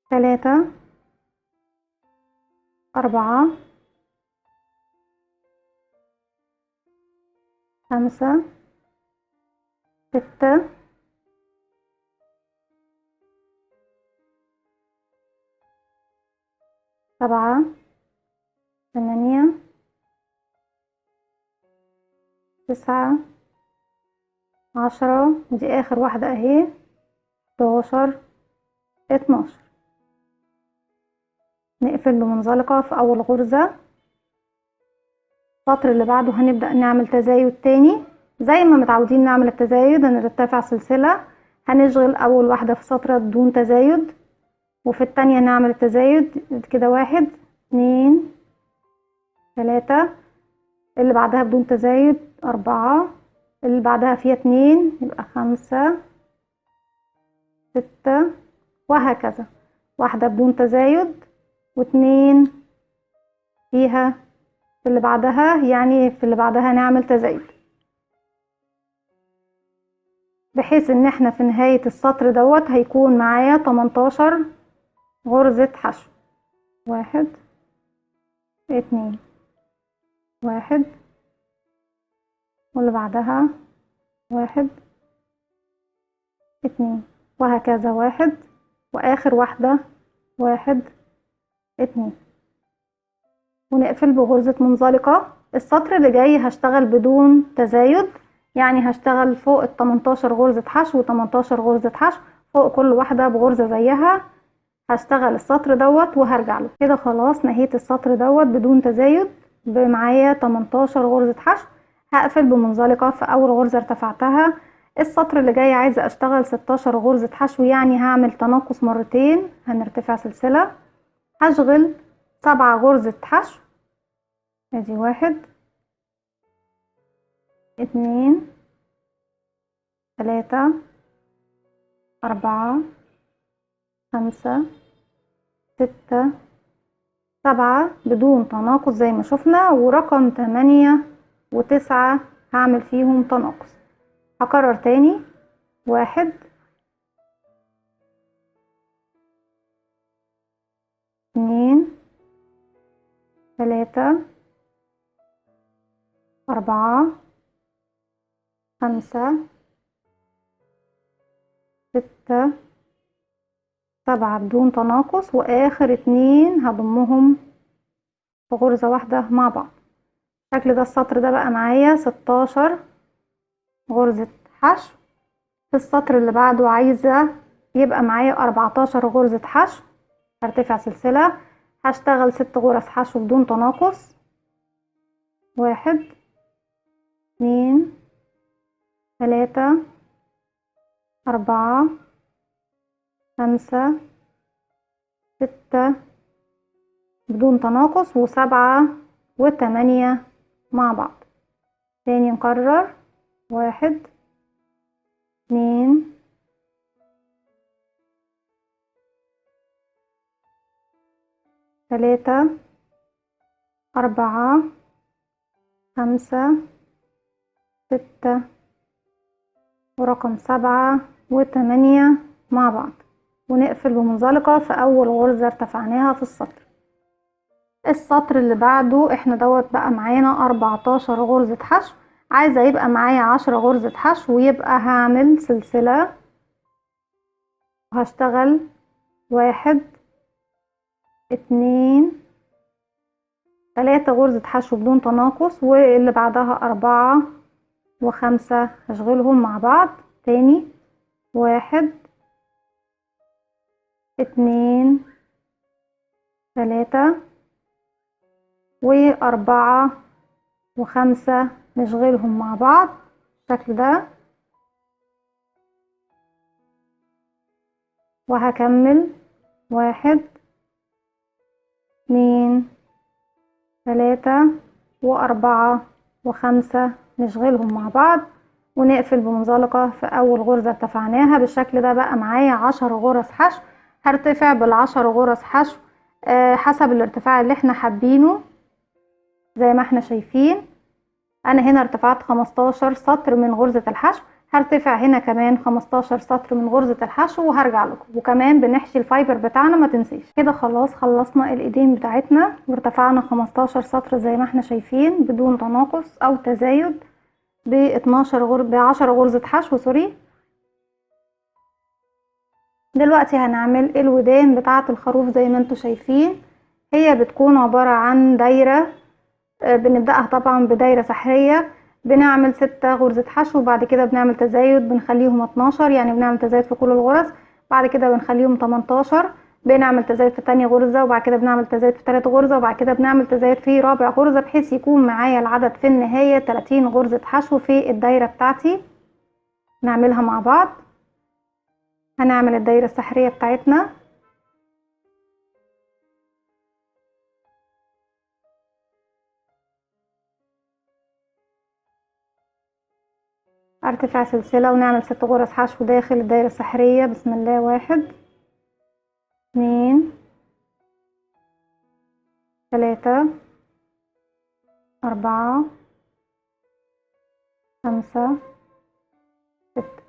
[SPEAKER 1] 3 4 5 6 7 8 9 10. دي اخر واحدة اهي. 11 12. نقفل بمنزلقة في اول غرزة. السطر اللي بعده هنبدأ نعمل تزايد تاني زي ما متعودين نعمل التزايد. هنرتفع سلسلة، هنشغل اول واحدة في سطر بدون تزايد، وفي التانية نعمل التزايد كده. 1 2 3، اللي بعدها بدون تزايد 4، اللي بعدها فيها 2 يبقى 5 6، وهكذا. واحدة بدون تزايد و2 فيها في اللي بعدها، يعني في اللي بعدها نعمل تزايد، بحيث ان احنا في نهاية السطر دوت هيكون معايا 18 غرزة حشو. 1 2 1، واللي بعدها 1 2، وهكذا. 1 واخر واحدة 1 2، ونقفل بغرزة منزلقة. السطر اللي جاي هشتغل بدون تزايد، يعني هشتغل فوق ال 18 غرزة حشو و18 غرزة حشو فوق كل واحدة بغرزة زيها. هشتغل السطر دوت وهرجع له. كده خلاص نهيت السطر دوت بدون تزايد، معايا 18 غرزة حشو. هقفل بمنزلقة في اول غرزة ارتفعتها. السطر اللي جاي عايزة اشتغل 16 غرزة حشو، يعني هعمل تناقص مرتين، هنرتفع سلسلة، هشغل 7 غرزة حشو. ادي 1 2 3 4 5 6 7 بدون تناقص زي ما شفنا، ورقم 8 و9 هعمل فيهم تناقص. هكرر تاني، 1 2 3 4 5 6 7 بدون تناقص، واخر 2 هضمهم في غرزة واحدة مع بعض. الشكل ده السطر ده بقى معايا 16 غرزة حشو. في السطر اللي بعده عايزة يبقى معايا 14 غرزة حشو، هرتفع سلسلة، هشتغل 6 غرز حشو بدون تناقص. 1 2 3 4 5 6 بدون تناقص، و7 و8 مع بعض. تاني نكرر، 1 2 3 4 5 6 ورقم 7 و8 مع بعض، ونقفل بمنزلقة في اول غرزة ارتفعناها في السطر. السطر اللي بعده احنا دوت بقى معانا 14 غرزة حشو، عايزة يبقى معايا 10 غرزة حشو، ويبقى هعمل سلسلة وهشتغل 1 2 3 غرزة حشو بدون تناقص، واللي بعدها 4 و5 هشغلهم مع بعض. تاني، 1 2 3 و4 و5 نشغلهم مع بعض بالشكل ده، وهكمل 1 2 3 و4 و5 نشغلهم مع بعض، ونقفل بمنزلقة في اول غرزة ارتفعناها. بالشكل ده بقى معايا 10 غرز حشو. هرتفع بال10 غرز حشو حسب الارتفاع اللي احنا حابينه زي ما احنا شايفين. انا هنا ارتفعت 15 سطر من غرزة الحشو، هرتفع هنا كمان 15 سطر من غرزة الحشو وهرجع لكم. وكمان بنحشي الفايبر بتاعنا، ما تنسيش. كده خلاص خلصنا الايدين بتاعتنا وارتفعنا 15 سطر زي ما احنا شايفين بدون تناقص او تزايد ب 10 غرزة حشو سوري. دلوقتي هنعمل الودان بتاعة الخروف زي ما انتوا شايفين. هي بتكون عبارة عن دايرة، بنبدأها طبعا بدايرة سحرية، بنعمل 6 غرزة حشو، وبعد كده بنعمل تزايد بنخليهم 12، يعني بنعمل تزايد في كل الغرز، بعد كده بنخليهم 18، بنعمل تزايد في تاني غرزة، وبعد كده بنعمل تزايد في تالت غرزة، وبعد كده بنعمل تزايد في رابع غرزة، بحيث يكون معايا العدد في النهاية 30 غرزة حشو في الدايرة بتاعتي. نعملها مع بعض. هنعمل الدايرة السحرية بتاعتنا. ارتفع سلسلة ونعمل 6 غرز حشو داخل الدايرة السحرية. بسم الله. 1 2 3 4 5 6.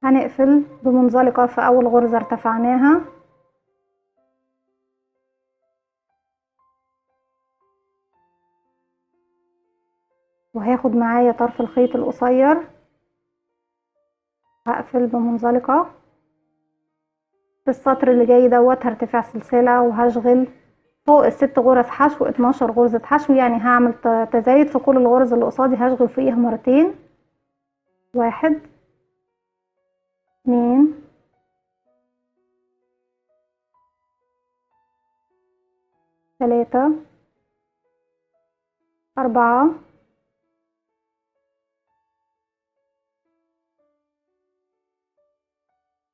[SPEAKER 1] هنقفل بمنزلقة في اول غرزة ارتفعناها، وهاخد معايا طرف الخيط القصير، هقفل بمنزلقة. في السطر اللي جاي دوت هرتفع سلسلة وهشغل فوق ال6 غرز حشو 12 غرزة حشو، يعني هعمل تزايد في كل الغرز اللي قصادي، هشغل فيها مرتين. 1 2 3 4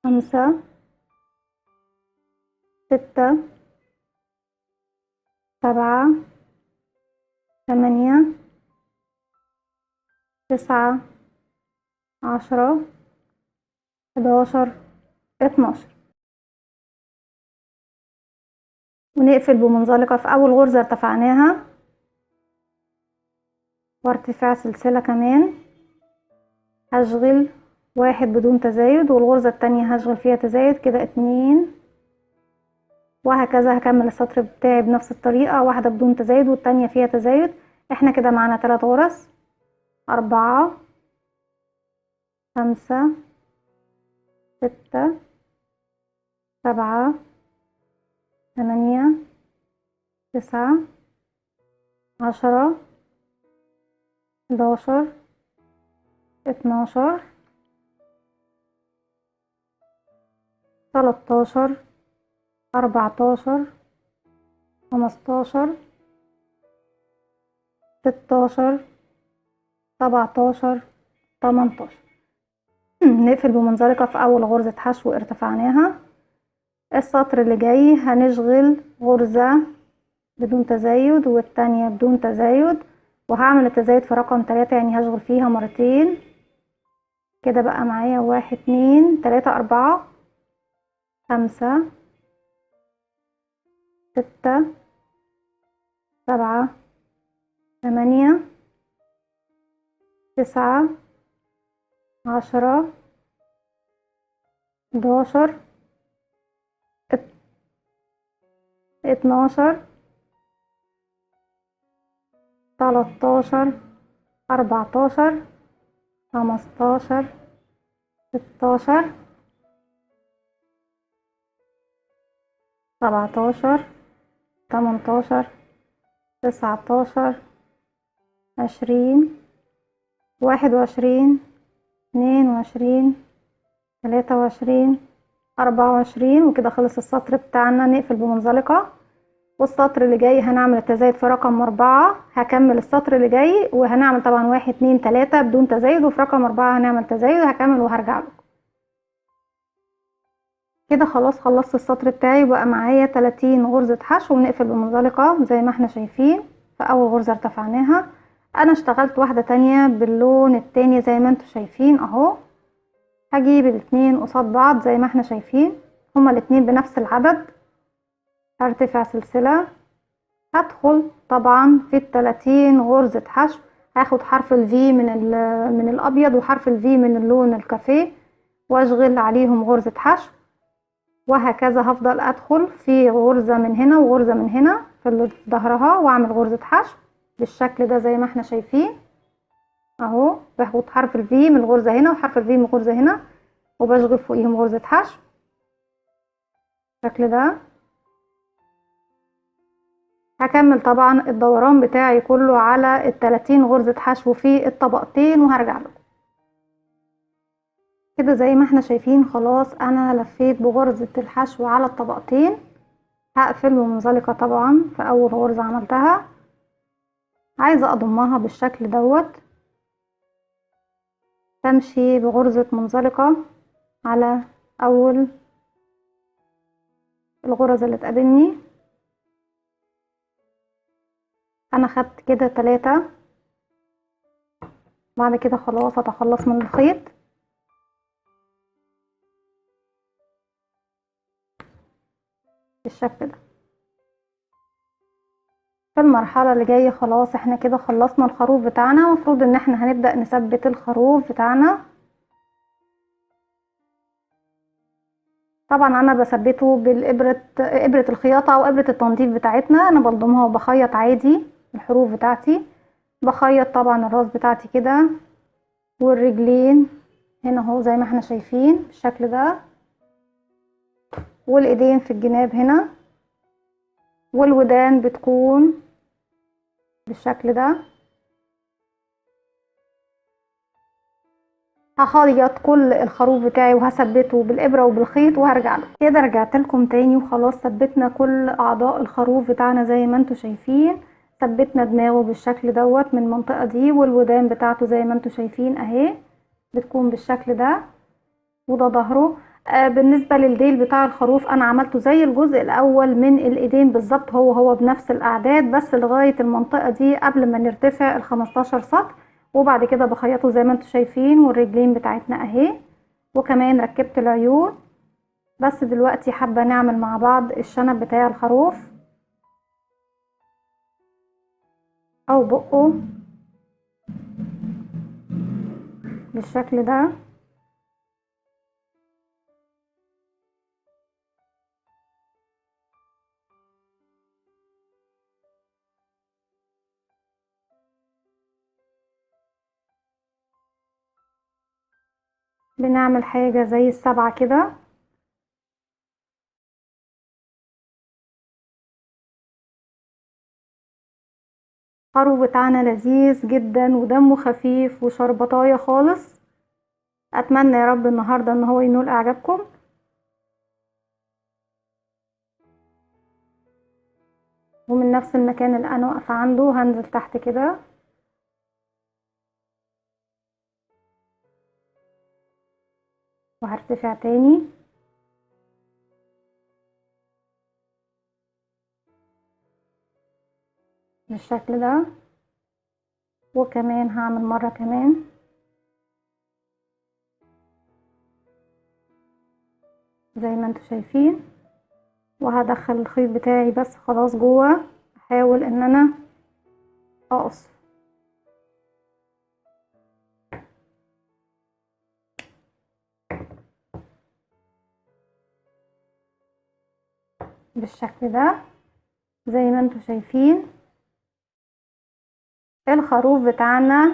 [SPEAKER 1] 5 6 7 8 9 10 11 12. ونقفل بمنزلقة في اول غرزة ارتفعناها وارتفاع سلسلة كمان، هشغل 1 بدون تزايد، والغرزة التانية هشغل فيها تزايد كده 2، وهكذا هكمل السطر بتاعي بنفس الطريقة، 1 بدون تزايد والتانية فيها تزايد. احنا كده معانا 3 غرز، 4 5 6 7 8 9 10 11 12 13 14 15 16 17 18. نقفل بمنزلقة في اول غرزة حشو ارتفعناها. السطر اللي جاي هنشغل غرزة بدون تزايد والتانية بدون تزايد، وهعمل التزايد في رقم 3، يعني هشغل فيها مرتين كده. بقى معايا 1 2 3 4 5 6 7 8 9 10 11 12 13 14 15 16 17 18 19 20 21 22 23 24. وكده خلص السطر بتاعنا. نقفل بمنزلقة، والسطر اللي جاي هنعمل التزايد في رقم 4. هكمل السطر اللي جاي وهنعمل طبعا 1 2 3 بدون تزايد، وفي رقم 4 هنعمل تزايد وهكمل وهرجع لكم. كده خلاص خلصت السطر بتاعي وبقى معايا 30 غرزة حشو. ونقفل بمنزلقة زي ما احنا شايفين. في اول غرزة ارتفعناها انا اشتغلت واحدة تانية باللون التاني زي ما انتوا شايفين اهو. هجيب الاتنين قصاد بعض زي ما احنا شايفين، هما الاتنين بنفس العدد. هرتفع سلسلة، هدخل طبعا في 30 غرزة حشو. هاخد حرف الفي من الابيض وحرف الفي من اللون الكافيه واشغل عليهم غرزة حشو، وهكذا هفضل ادخل في غرزة من هنا وغرزة من هنا في اللي في ظهرها واعمل غرزة حشو بالشكل ده زي ما احنا شايفين اهو. باخد حرف الفي من الغرزة هنا وحرف الفي من الغرزة هنا وبشغل فوقيهم غرزة حشو بالشكل ده. هكمل طبعا الدوران بتاعي كله على 30 غرزة حشو في الطبقتين وهرجع لكم. كده زي ما احنا شايفين خلاص انا لفيت بغرزة الحشو على الطبقتين. هقفل بمنزلقة طبعا في اول غرزة عملتها، عايزة اضمها بالشكل دوت. بمشي بغرزة منزلقة على اول الغرز اللي تقابلني. انا خدت كده 3. بعد كده خلاص هتخلص من الخيط. بالشكل ده. في المرحلة اللي جاية خلاص احنا كده خلصنا الخروف بتاعنا. المفروض ان احنا هنبدأ نثبت الخروف بتاعنا. طبعا انا بثبته ابرة الخياطة او ابرة التنظيف بتاعتنا. انا بلضمها وبخيط عادي الحروف بتاعتي. بخيط طبعا الراس بتاعتي كده والرجلين هنا اهو زي ما احنا شايفين بالشكل ده، والايدين في الجناب هنا، والودان بتكون بالشكل ده. هخيط كل الخروف بتاعي وهثبته بالابره وبالخيط وهرجع له. كده رجعت لكم تاني وخلاص ثبتنا كل اعضاء الخروف بتاعنا زي ما انتم شايفين. ثبتنا دماغه بالشكل دوت من المنطقة دي، والودان بتاعته زي ما انتوا شايفين اهي بتكون بالشكل ده، وده ظهره. بالنسبة للديل بتاع الخروف انا عملته زي الجزء الاول من الايدين بالظبط، هو بنفس الاعداد، بس لغاية المنطقة دي قبل ما نرتفع ال15 سطر، وبعد كده بخيطه زي ما انتوا شايفين. والرجلين بتاعتنا اهي، وكمان ركبت العيون. بس دلوقتي حابة نعمل مع بعض الشنب بتاع الخروف او بقه بالشكل ده. بنعمل حاجة زي السبعة كده. الخروف بتاعنا لذيذ جدا ودمه خفيف وشربطاية خالص. اتمنى يا رب النهاردة ان هو ينول اعجابكم. ومن نفس المكان اللي انا واقفة عنده هنزل تحت كده، وهرتفع تاني بالشكل ده، وكمان هعمل مرة كمان زي ما انتوا شايفين. وهدخل الخيط بتاعي بس خلاص جوه، احاول ان انا اقص بالشكل ده زي ما انتوا شايفين. الخروف بتاعنا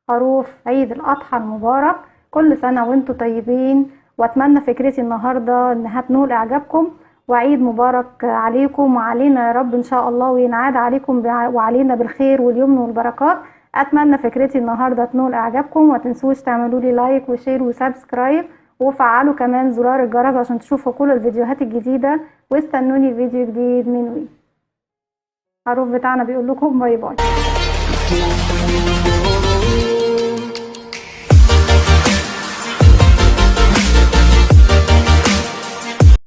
[SPEAKER 1] خروف عيد الاضحى المبارك، كل سنة وانتوا طيبين، واتمنى فكرتي النهاردة انها تنول اعجابكم، وعيد مبارك عليكم وعلينا يا رب ان شاء الله، وينعاد عليكم وعلينا بالخير واليمن والبركات. اتمنى فكرتي النهاردة تنول اعجابكم، ومتنسوش تعملوا لي لايك وشير وسبسكرايب، وفعلوا كمان زرار الجرس عشان تشوفوا كل الفيديوهات الجديدة، واستنوني فيديو جديد من وي. الخروف بتاعنا بيقول لكم باي باي.